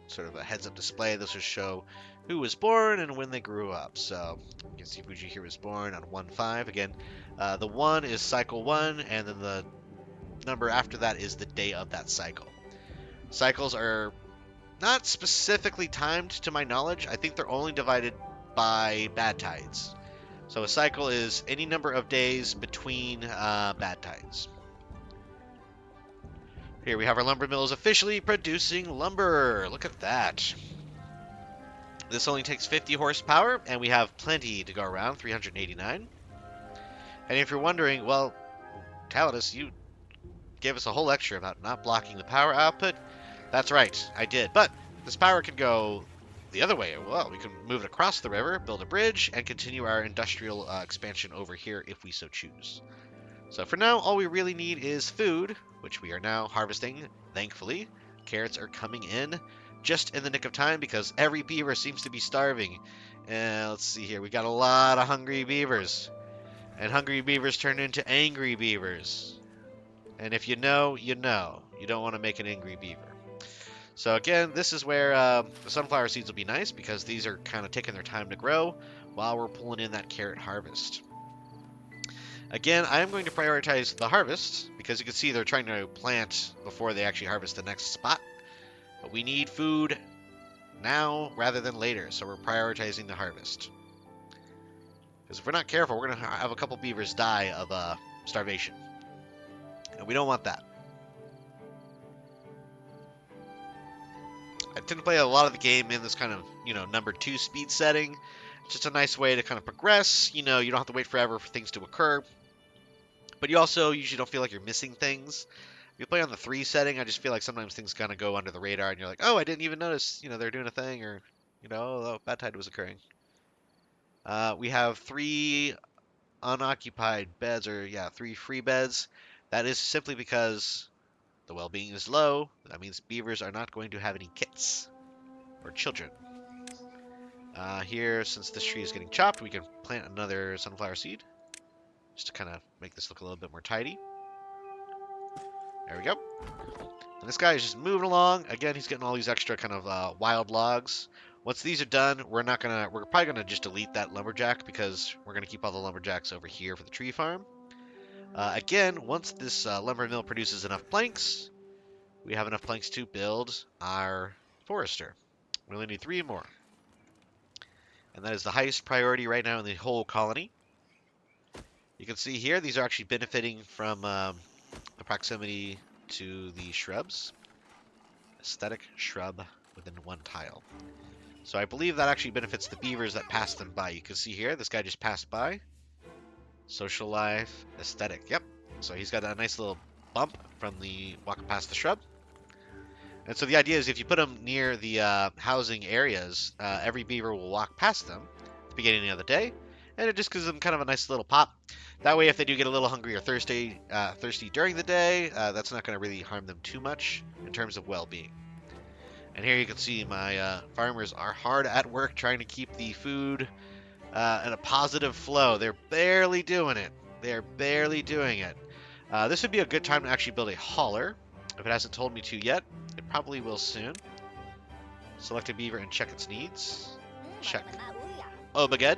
sort of a heads-up display. This will show who was born and when they grew up. So you can see Fuji here was born on 1/5. Again, the 1 is cycle 1, and then the number after that is the day of that cycle. Cycles are not specifically timed to my knowledge. I think they're only divided by bad tides. So a cycle is any number of days between bad tides. Here we have our lumber mills officially producing lumber. Look at that. This only takes 50 horsepower, and we have plenty to go around, 389. And if you're wondering, well, Tallidus, you gave us a whole lecture about not blocking the power output. That's right, I did. But this power can go the other way. Well, we can move it across the river, build a bridge, and continue our industrial expansion over here if we so choose. So for now, all we really need is food, which we are now harvesting, thankfully. Carrots are coming in just in the nick of time because every beaver seems to be starving. And let's see here, we got a lot of hungry beavers. And hungry beavers turn into angry beavers. And if you know, you know. You don't want to make an angry beaver. So again, this is where the sunflower seeds will be nice because these are kind of taking their time to grow while we're pulling in that carrot harvest. Again, I am going to prioritize the harvest because you can see they're trying to plant before they actually harvest the next spot. But we need food now rather than later, so we're prioritizing the harvest. Because if we're not careful, we're going to have a couple beavers die of starvation. And we don't want that. I tend to play a lot of the game in this kind of, number 2 speed setting. It's just a nice way to kind of progress. You don't have to wait forever for things to occur. But you also usually don't feel like you're missing things. If you play on the 3 setting, I just feel like sometimes things kind of go under the radar and you're like, oh, I didn't even notice, they're doing a thing, or, oh, bad tide was occurring. We have 3 unoccupied beds, or 3 free beds. That is simply because the well-being is low. That means beavers are not going to have any kits or children. Here, since this tree is getting chopped, we can plant another sunflower seed just to kind of make this look a little bit more tidy. There we go. And this guy is just moving along. Again, he's getting all these extra kind of wild logs. Once these are done, we're probably gonna just delete that lumberjack because we're gonna keep all the lumberjacks over here for the tree farm. Again, once this lumber mill produces enough planks, we have enough planks to build our forester. We only need 3 more. And that is the highest priority right now in the whole colony. You can see here, these are actually benefiting from the proximity to the shrubs. Aesthetic shrub within 1 tile. So I believe that actually benefits the beavers that pass them by. You can see here, this guy just passed by. Social life, aesthetic, yep. So he's got a nice little bump from the walking past the shrub. And so the idea is if you put them near the housing areas, every beaver will walk past them at the beginning of the day, and it just gives them kind of a nice little pop. That way, if they do get a little hungry or thirsty during the day, that's not going to really harm them too much in terms of well-being. And here you can see my farmers are hard at work trying to keep the food in a positive flow. They're barely doing it. They're barely doing it. This would be a good time to actually build a hauler. If it hasn't told me to yet, it probably will soon. Select a beaver and check its needs. Check. Obaged.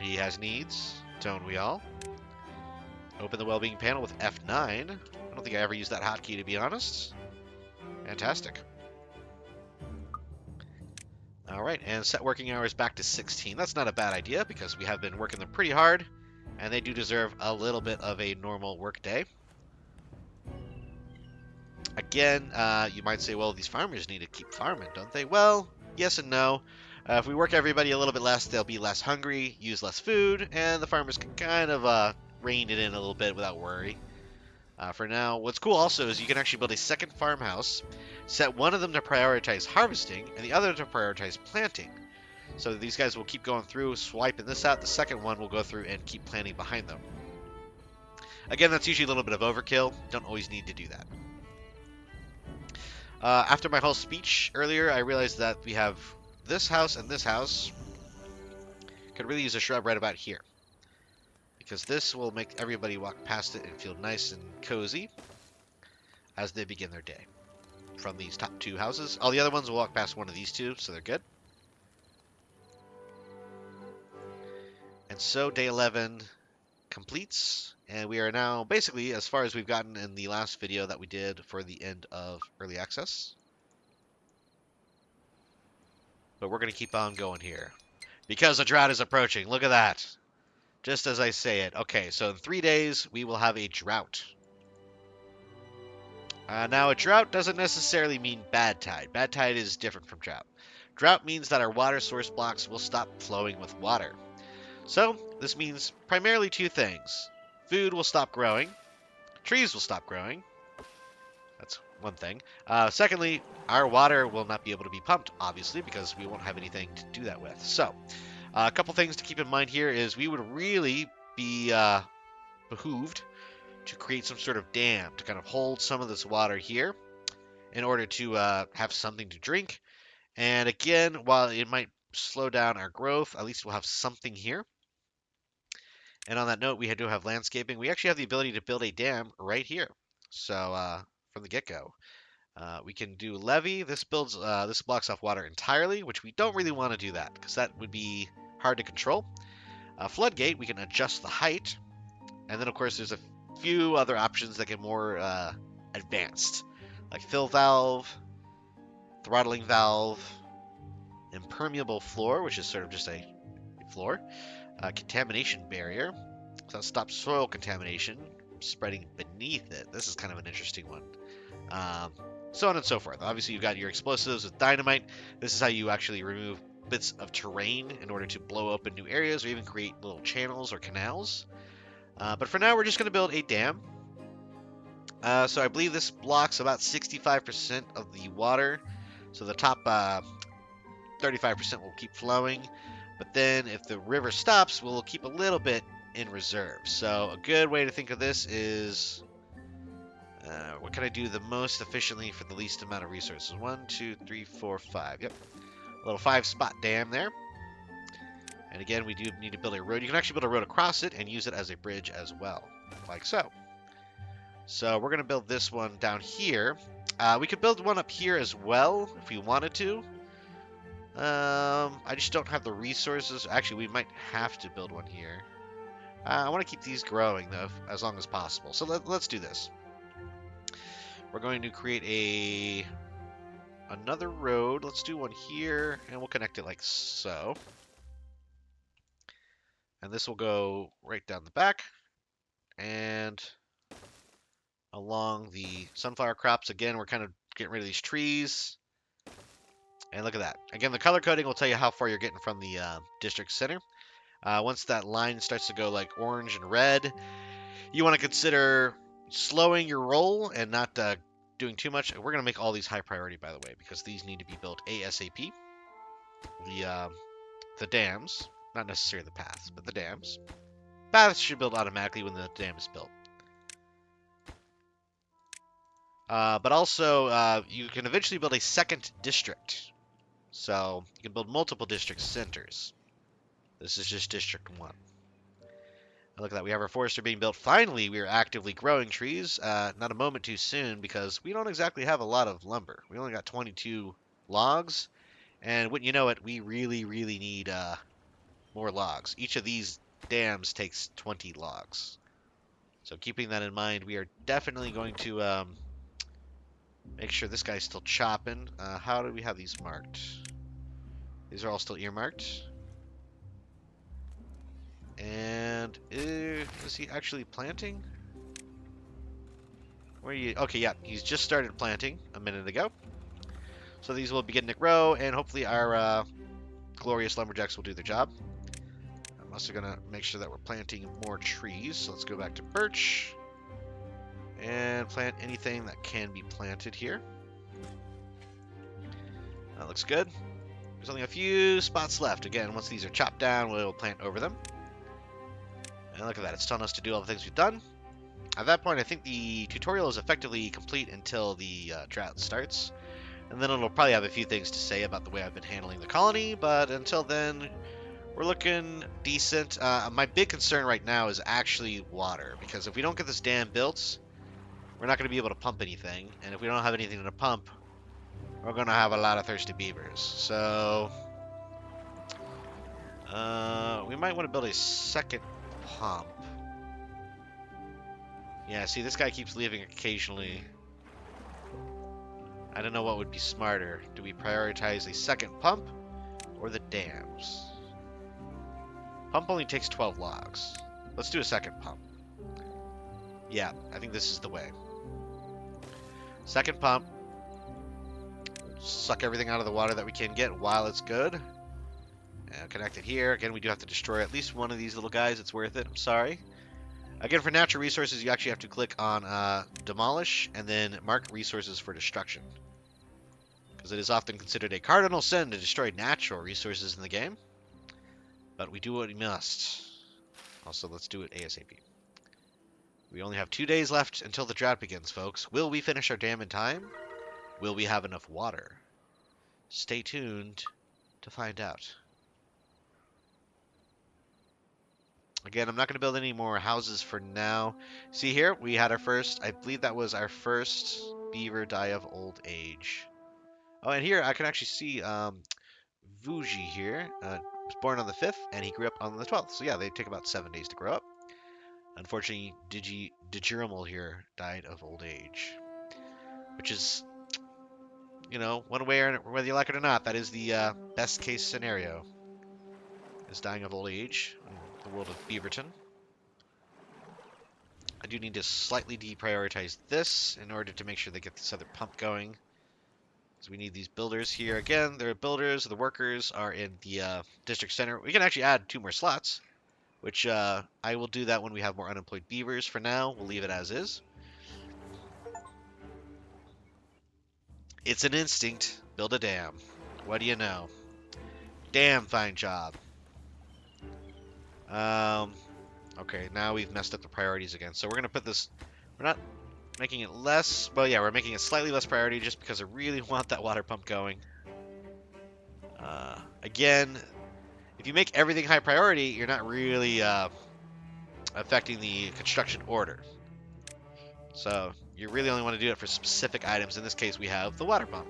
He has needs. Don't we all? Open the well-being panel with F9. I don't think I ever used that hotkey, to be honest. Fantastic. Alright, and set working hours back to 16. That's not a bad idea, because we have been working them pretty hard, and they do deserve a little bit of a normal work day. Again, you might say, well, these farmers need to keep farming, don't they? Well, yes and no. If we work everybody a little bit less, they'll be less hungry, use less food, and the farmers can kind of rein it in a little bit without worry. For now, what's cool also is you can actually build a second farmhouse, set one of them to prioritize harvesting, and the other to prioritize planting. So these guys will keep going through, swiping this out. The second one will go through and keep planting behind them. Again, that's usually a little bit of overkill. Don't always need to do that. After my whole speech earlier, I realized that we have this house and this house. Could really use a shrub right about here, because this will make everybody walk past it and feel nice and cozy as they begin their day. From these top two houses. All the other ones will walk past one of these two, so they're good. And so day 11 completes, and we are now basically as far as we've gotten in the last video that we did for the end of early access. But we're going to keep on going here because the drought is approaching. Look at that. Just as I say it. Okay, so in 3 days we will have a drought. Now, a drought doesn't necessarily mean bad tide. Bad tide is different from drought. Drought means that our water source blocks will stop flowing with water. So, this means primarily two things. Food will stop growing. Trees will stop growing. That's one thing. Secondly, our water will not be able to be pumped, obviously, because we won't have anything to do that with. So, a couple things to keep in mind here is we would really be behooved to create some sort of dam to kind of hold some of this water here in order to have something to drink. And again, while it might slow down our growth, at least we'll have something here. And on that note, we do have landscaping. We actually have the ability to build a dam right here. So from the get-go, we can do levee. This blocks off water entirely, which we don't really want to do that because that would be hard to control. Floodgate, we can adjust the height. And then, of course, there's a few other options that get more advanced, like fill valve, throttling valve, impermeable floor, which is sort of just a floor, contamination barrier, so that stops soil contamination spreading beneath it. This is kind of an interesting one. So on and so forth. Obviously, you've got your explosives with dynamite. This is how you actually remove bits of terrain in order to blow open new areas or even create little channels or canals. But for now, we're just going to build a dam. So I believe this blocks about 65% of the water. So the top 35% will keep flowing. But then if the river stops, we'll keep a little bit in reserve. So a good way to think of this is, what can I do the most efficiently for the least amount of resources? 1, 2, 3, 4, 5. Yep. A little 5-spot dam there. And again, we do need to build a road. You can actually build a road across it and use it as a bridge as well, like so. So we're going to build this one down here. We could build one up here as well if we wanted to. I just don't have the resources. Actually, we might have to build one here. I want to keep these growing, though, as long as possible. So let's do this. We're going to create another road. Let's do one here, and we'll connect it like so. And this will go right down the back and along the sunflower crops. Again, we're kind of getting rid of these trees. And look at that. Again, the color coding will tell you how far you're getting from the district center. Once that line starts to go like orange and red, you want to consider slowing your roll and not doing too much. We're going to make all these high priority, by the way, because these need to be built ASAP. The dams, not necessarily the paths, but the dams. Paths should build automatically when the dam is built. But also, you can eventually build a second district. So you can build multiple district centers. This is just District 1. And look at that. We have our forester being built. Finally, we are actively growing trees. Not a moment too soon because we don't exactly have a lot of lumber. We only got 22 logs. And wouldn't you know it, we really, really need more logs. Each of these dams takes 20 logs. So keeping that in mind, we are definitely going to make sure this guy's still chopping. How do we have these marked? These are all still earmarked. And is he actually planting? Where are you? Okay, yeah, he's just started planting a minute ago. So these will begin to grow, and hopefully our glorious lumberjacks will do their job. I'm also going to make sure that we're planting more trees. So let's go back to birch and plant anything that can be planted here. That looks good. There's only a few spots left. Again, once these are chopped down, we'll plant over them. And look at that. It's telling us to do all the things we've done. At that point, I think the tutorial is effectively complete until the drought starts. And then it'll probably have a few things to say about the way I've been handling the colony. But until then, we're looking decent. My big concern right now is actually water. Because if we don't get this dam built, we're not going to be able to pump anything. And if we don't have anything to pump, we're going to have a lot of thirsty beavers. So we might want to build a second pump. Yeah, see, this guy keeps leaving occasionally. I don't know what would be smarter. Do we prioritize a second pump or the dams? Pump only takes 12 logs. Let's do a second pump. Yeah, I think this is the way. Second pump. Suck everything out of the water that we can get while it's good. And connect it here. Again, we do have to destroy at least one of these little guys. It's worth it. I'm sorry. Again, for natural resources, you actually have to click on demolish and then mark resources for destruction. Because it is often considered a cardinal sin to destroy natural resources in the game. But we do what we must. Also, let's do it ASAP. We only have 2 days left until the drought begins, folks. Will we finish our dam in time? Will we have enough water? Stay tuned to find out. Again, I'm not going to build any more houses for now. See here, we had our first, I believe that was our first beaver die of old age. Oh, and here I can actually see Vuji here. Was born on the 5th, and he grew up on the 12th. So yeah, they take about 7 days to grow up. Unfortunately, Digirimal here died of old age. Which is, you know, one way or whether you like it or not, that is the best case scenario. Is dying of old age in the world of Beaverton. I do need to slightly deprioritize this in order to make sure they get this other pump going. So we need these builders here. Again, they're builders. The workers are in the district center. We can actually add 2 more slots, which I will do that when we have more unemployed beavers. For now, we'll leave it as is. It's an instinct. Build a dam. What do you know? Damn fine job. Okay, now we've messed up the priorities again. So we're going to put this... We're not making it less... Well, yeah, we're making it slightly less priority just because I really want that water pump going. Again, if you make everything high priority, you're not really affecting the construction order. So you really only want to do it for specific items. In this case, we have the water pump,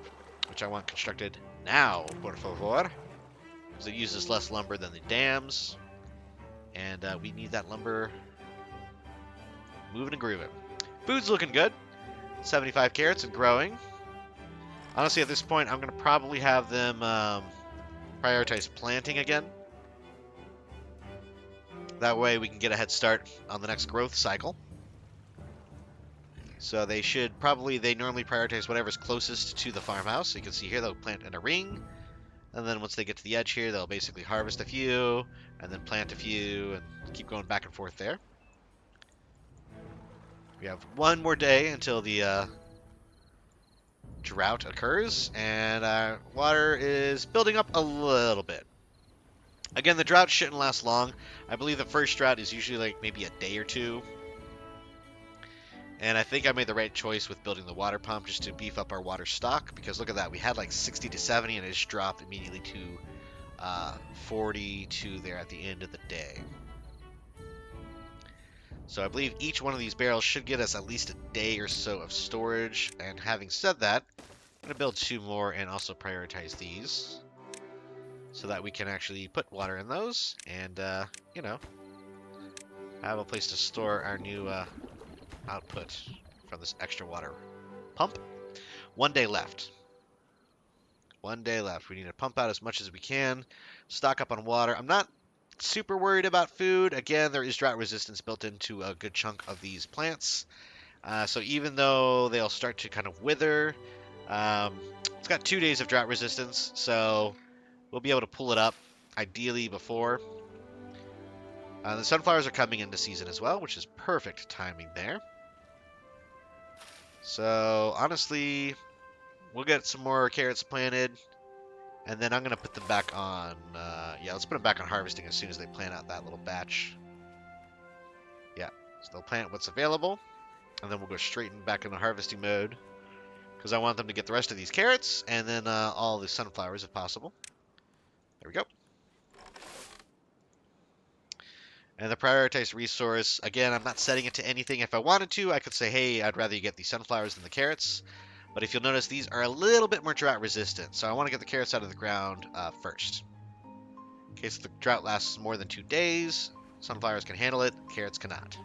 which I want constructed now, por favor. Because it uses less lumber than the dams. And we need that lumber moving and grooving. Food's looking good. 75 carrots and growing. Honestly, at this point, I'm going to probably have them prioritize planting again. That way we can get a head start on the next growth cycle. So they should probably, they normally prioritize whatever's closest to the farmhouse. So you can see here they'll plant in a ring. And then once they get to the edge here, they'll basically harvest a few, and then plant a few, and keep going back and forth there. We have 1 more day until the drought occurs, and water is building up a little bit. Again, the drought shouldn't last long. I believe the first drought is usually like maybe a day or 2. And I think I made the right choice with building the water pump just to beef up our water stock. Because look at that. We had like 60 to 70 and it just dropped immediately to 42 there at the end of the day. So I believe each one of these barrels should get us at least a day or so of storage. And having said that, I'm going to build 2 more and also prioritize these. So that we can actually put water in those. And, you know, have a place to store our new... output from this extra water pump. 1 day left. 1 day left. We need to pump out as much as we can. Stock up on water. I'm not super worried about food. Again, there is drought resistance built into a good chunk of these plants. So even though they'll start to kind of wither, it's got 2 days of drought resistance. So we'll be able to pull it up ideally before. The sunflowers are coming into season as well, which is perfect timing there. So, honestly, we'll get some more carrots planted, And then I'm going to put them back on, yeah, let's put them back on harvesting as soon as they plant out that little batch. Yeah, so they'll plant what's available, and then we'll go straight back into harvesting mode, because I want them to get the rest of these carrots, and then all the sunflowers if possible. There we go. And the prioritized resource, again, I'm not setting it to anything. If I wanted to, I could say, hey, I'd rather you get the sunflowers than the carrots. But if you'll notice, these are a little bit more drought resistant, so I want to get the carrots out of the ground first. In case the drought lasts more than 2 days, sunflowers can handle it, carrots cannot.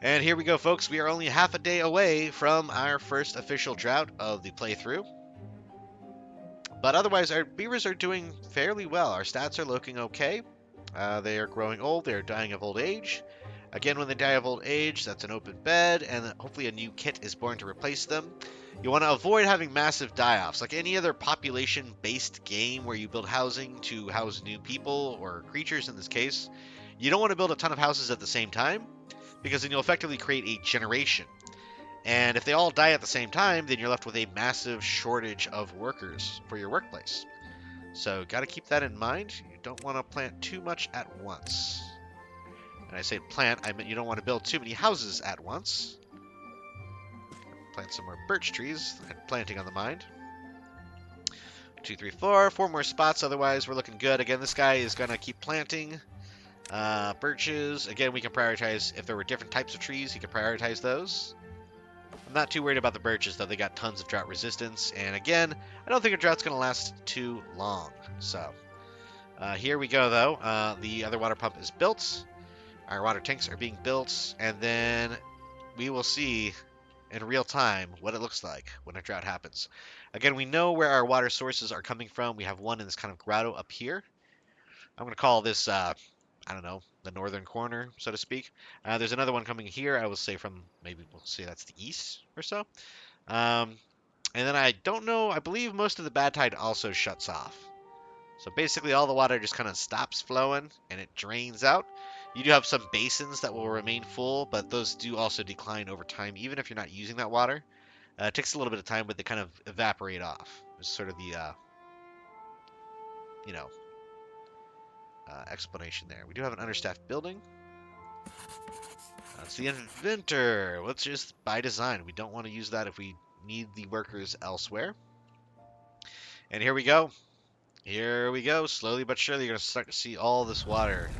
And here we go, folks. We are only half a day away from our first official drought of the playthrough. But otherwise, our beavers are doing fairly well. Our stats are looking okay. They are growing old. They are dying of old age. Again, when they die of old age, that's an open bed, and hopefully a new kit is born to replace them. You want to avoid having massive die-offs. Like any other population-based game where you build housing to house new people, or creatures in this case, you don't want to build a ton of houses at the same time, because then you'll effectively create a generation. And if they all die at the same time, then you're left with a massive shortage of workers for your workplace. So, got to keep that in mind. You don't want to plant too much at once. And I say plant, I mean you don't want to build too many houses at once. Plant some more birch trees. I had planting on the mind. 2, 3, 4. 4 more spots, otherwise we're looking good. Again, this guy is going to keep planting birches. Again, we can prioritize, if there were different types of trees, he could prioritize those. I'm not too worried about the birches, though. They got tons of drought resistance. And again, I don't think a drought's going to last too long. So, here we go, though. The other water pump is built. Our water tanks are being built. And then we will see in real time what it looks like when a drought happens. Again, we know where our water sources are coming from. We have one in this kind of grotto up here. I'm going to call this, I don't know, the northern corner, so to speak. There's another one coming here, I will say from, maybe we'll say that's the east or so. And then I don't know, I believe most of the bad tide also shuts off. So basically all the water just kind of stops flowing and it drains out. You do have some basins that will remain full, but those do also decline over time, even if you're not using that water. It takes a little bit of time, but they kind of evaporate off. It's sort of the, you know, explanation there. We do have an understaffed building. That's the inventor. Let's just by design. We don't want to use that if we need the workers elsewhere. And here we go. Here we go. Slowly but surely, you're going to start to see all this water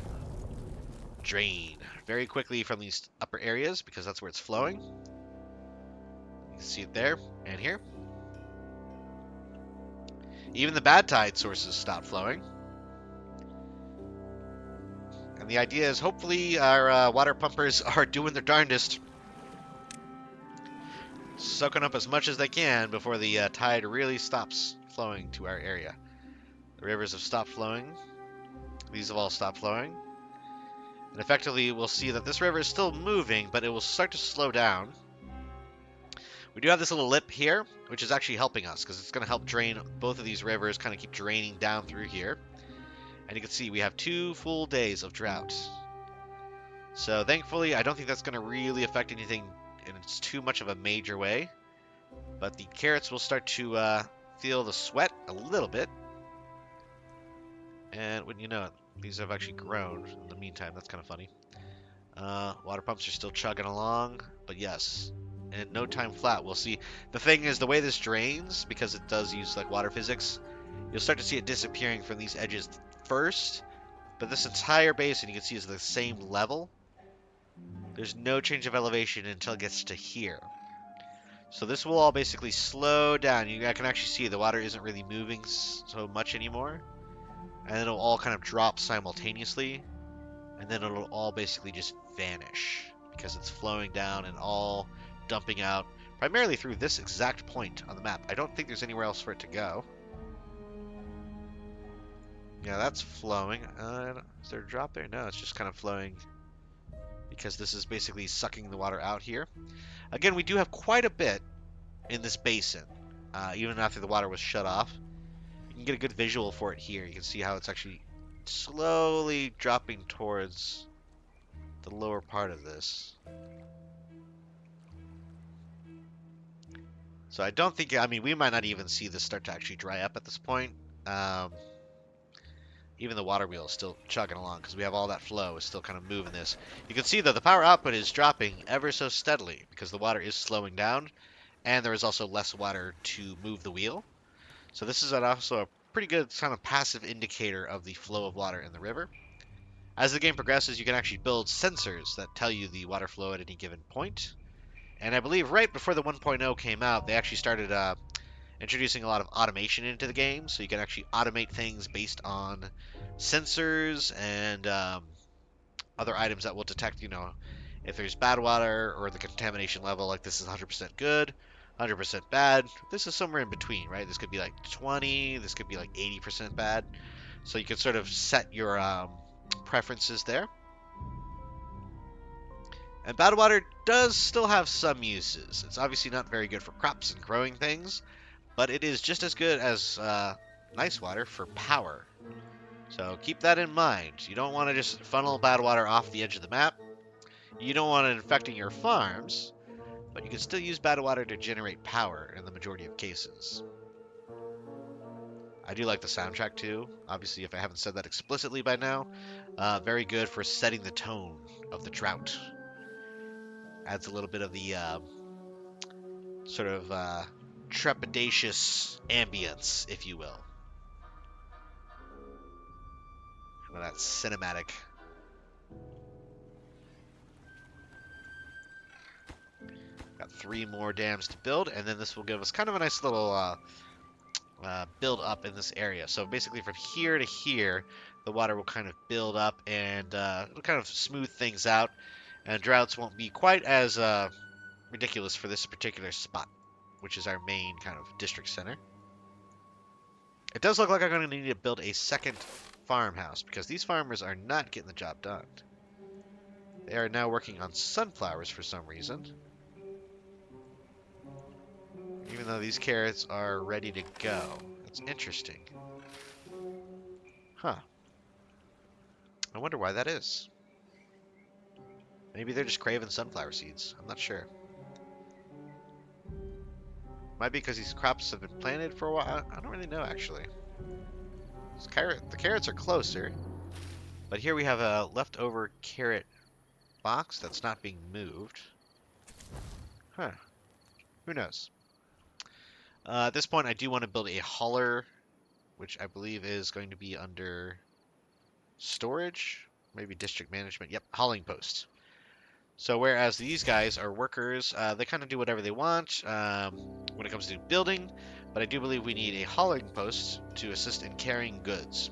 drain very quickly from these upper areas because that's where it's flowing. You can see it there and here. Even the bad tide sources stop flowing. And the idea is hopefully our water pumpers are doing their darndest, soaking up as much as they can before the tide really stops flowing to our area. The rivers have stopped flowing. These have all stopped flowing. And effectively, we'll see that this river is still moving, but it will start to slow down. We do have this little lip here, which is actually helping us, because it's going to help drain both of these rivers, kind of keep draining down through here. And you can see we have 2 full days of drought. So thankfully, I don't think that's going to really affect anything in too much of a major way. But the carrots will start to feel the sweat a little bit. And wouldn't you know it, these have actually grown in the meantime. That's kind of funny. Water pumps are still chugging along. But yes, in no time flat, we'll see. The thing is, the way this drains, because it does use like water physics, you'll start to see it disappearing from these edges first. But this entire basin, you can see, is the same level. There's no change of elevation until it gets to here. So this will all basically slow down. I can actually see the water isn't really moving so much anymore. And then it'll all kind of drop simultaneously. And then it'll all basically just vanish. Because it's flowing down and all dumping out. Primarily through this exact point on the map. I don't think there's anywhere else for it to go. Yeah, that's flowing. Is there a drop there? No, it's just kind of flowing. Because this is basically sucking the water out here. Again, we do have quite a bit in this basin. Even after the water was shut off. You can get a good visual for it here. You can see how it's actually slowly dropping towards the lower part of this. So I don't think, I mean, we might not even see this start to actually dry up at this point. Um, Even the water wheel is still chugging along because we have all that flow is still kind of moving this. You can see though the power output is dropping ever so steadily because the water is slowing down and there is also less water to move the wheel. So this is also a pretty good kind of passive indicator of the flow of water in the river. As the game progresses, you can actually build sensors that tell you the water flow at any given point. And I believe right before the 1.0 came out, they actually started introducing a lot of automation into the game, so you can actually automate things based on sensors and other items that will detect, if there's bad water or the contamination level, like this is 100% good, 100% bad. This is somewhere in between, right? This could be like 20, this could be like 80% bad. So you can sort of set your preferences there. And bad water does still have some uses. It's obviously not very good for crops and growing things, but it is just as good as nice water for power. So keep that in mind. You don't want to just funnel bad water off the edge of the map. You don't want it infecting your farms, but you can still use bad water to generate power in the majority of cases. I do like the soundtrack too. Obviously, if I haven't said that explicitly by now, very good for setting the tone of the drought. Adds a little bit of the sort of trepidatious ambience, if you will. That cinematic. Got 3 more dams to build, and then this will give us kind of a nice little build up in this area. So basically from here to here, the water will kind of build up and it'll kind of smooth things out, and droughts won't be quite as ridiculous for this particular spot, which is our main kind of district center. It does look like I'm going to need to build a second farmhouse because these farmers are not getting the job done. They are now working on sunflowers for some reason. Even though these carrots are ready to go. That's interesting. Huh. I wonder why that is. Maybe they're just craving sunflower seeds. I'm not sure. Might be because these crops have been planted for a while. I don't really know, actually. The carrots are closer. But here we have a leftover carrot box that's not being moved. Huh. Who knows? At this point, I do want to build a hauler, which I believe is going to be under storage, maybe district management. Yep, hauling post. So whereas these guys are workers, they kind of do whatever they want when it comes to building, but I do believe we need a hauling post to assist in carrying goods.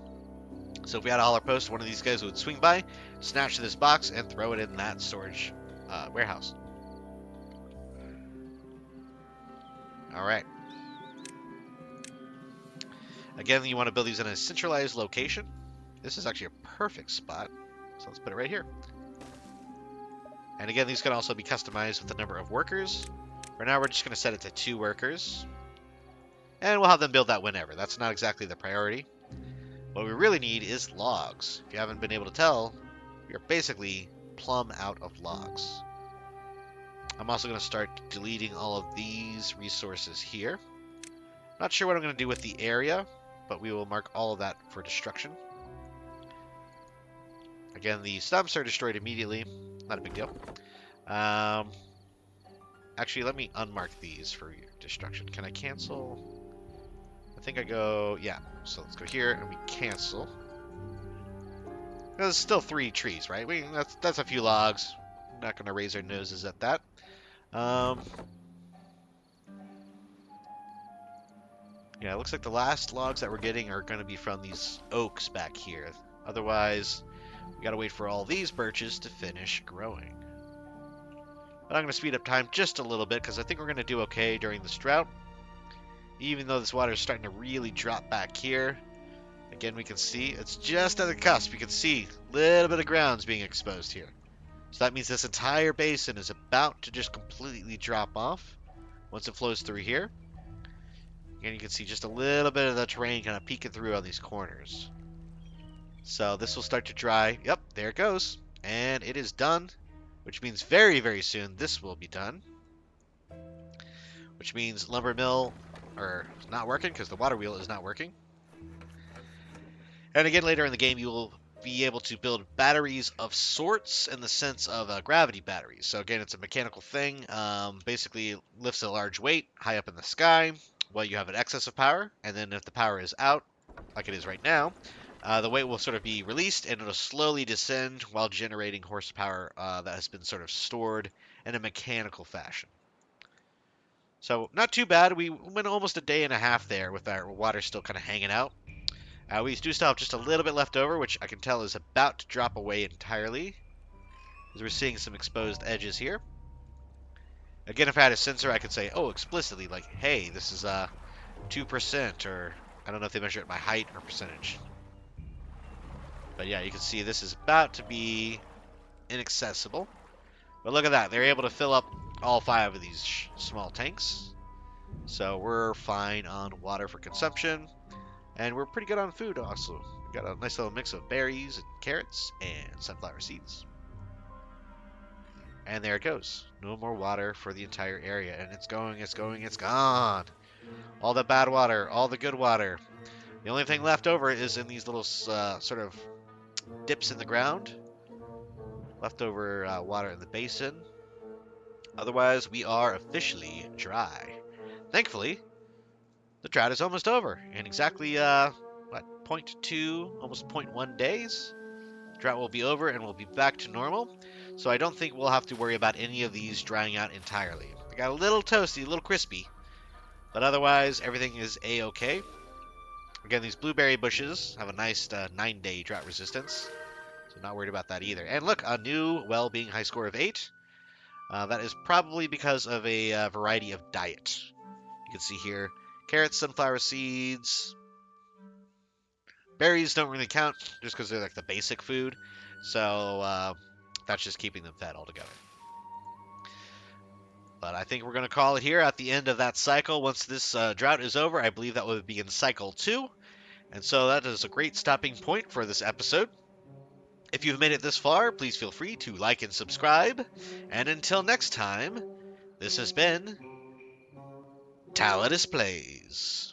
So if we had a hauler post, one of these guys would swing by, snatch this box, and throw it in that storage warehouse. All right. Again, you want to build these in a centralized location. This is actually a perfect spot, so let's put it right here. And again, these can also be customized with the number of workers. For now, we're just going to set it to 2 workers. And we'll have them build that whenever. That's not exactly the priority. What we really need is logs. If you haven't been able to tell, we are basically plumb out of logs. I'm also going to start deleting all of these resources here. Not sure what I'm going to do with the area, but we will mark all of that for destruction. Again, the stumps are destroyed immediately. Not a big deal. Actually, let me unmark these for destruction. Can I cancel? I think I go... Yeah, so let's go here and we cancel. There's still 3 trees, right? That's a few logs. We're not going to raise our noses at that. Yeah, it looks like the last logs that we're getting are going to be from these oaks back here. Otherwise, we got to wait for all these birches to finish growing. But I'm going to speed up time just a little bit because I think we're going to do okay during this drought. Even though this water is starting to really drop back here. Again, we can see it's just at the cusp. You can see a little bit of ground's being exposed here. So that means this entire basin is about to just completely drop off once it flows through here. And you can see just a little bit of the terrain kind of peeking through on these corners. So this will start to dry. Yep, there it goes. And it is done, which means very, very soon this will be done. which means lumber mill or not working because the water wheel is not working. And again, later in the game, you will be able to build batteries of sorts in the sense of gravity batteries. So again, it's a mechanical thing. Basically, lifts a large weight high up in the sky while you have an excess of power, and then if the power is out, like it is right now, the weight will sort of be released and it'll slowly descend while generating horsepower that has been sort of stored in a mechanical fashion. So not too bad. We went almost a day and a half there with our water still kind of hanging out. We do still have just a little bit left over, which I can tell is about to drop away entirely, as we're seeing some exposed edges here. Again, if I had a sensor, I could say, oh, explicitly, like, hey, this is 2%, or I don't know if they measure it by height or percentage. But yeah, you can see this is about to be inaccessible. But look at that. They're able to fill up all 5 of these small tanks. So we're fine on water for consumption. And we're pretty good on food also. We got a nice little mix of berries and carrots and sunflower seeds. And there it goes. No more water for the entire area. And it's going, it's going, it's gone. All the bad water, all the good water. The only thing left over is in these little sort of dips in the ground. Leftover water in the basin. Otherwise, we are officially dry. Thankfully, the drought is almost over. In exactly, what, 0.2, almost 0.1 days, the drought will be over and we'll be back to normal. So I don't think we'll have to worry about any of these drying out entirely. They got a little toasty, a little crispy, but otherwise everything is a-okay. Again, these blueberry bushes have a nice 9-day drought resistance, so not worried about that either. And look, a new well-being high score of 8. That is probably because of a variety of diet. You can see here, carrots, sunflower seeds, berries don't really count just because they're like the basic food. So that's just keeping them fed altogether. But I think we're going to call it here at the end of that cycle. Once this drought is over, I believe that will begin cycle 2. And so that is a great stopping point for this episode. If you've made it this far, please feel free to like and subscribe. And until next time, this has been Tallidus Plays.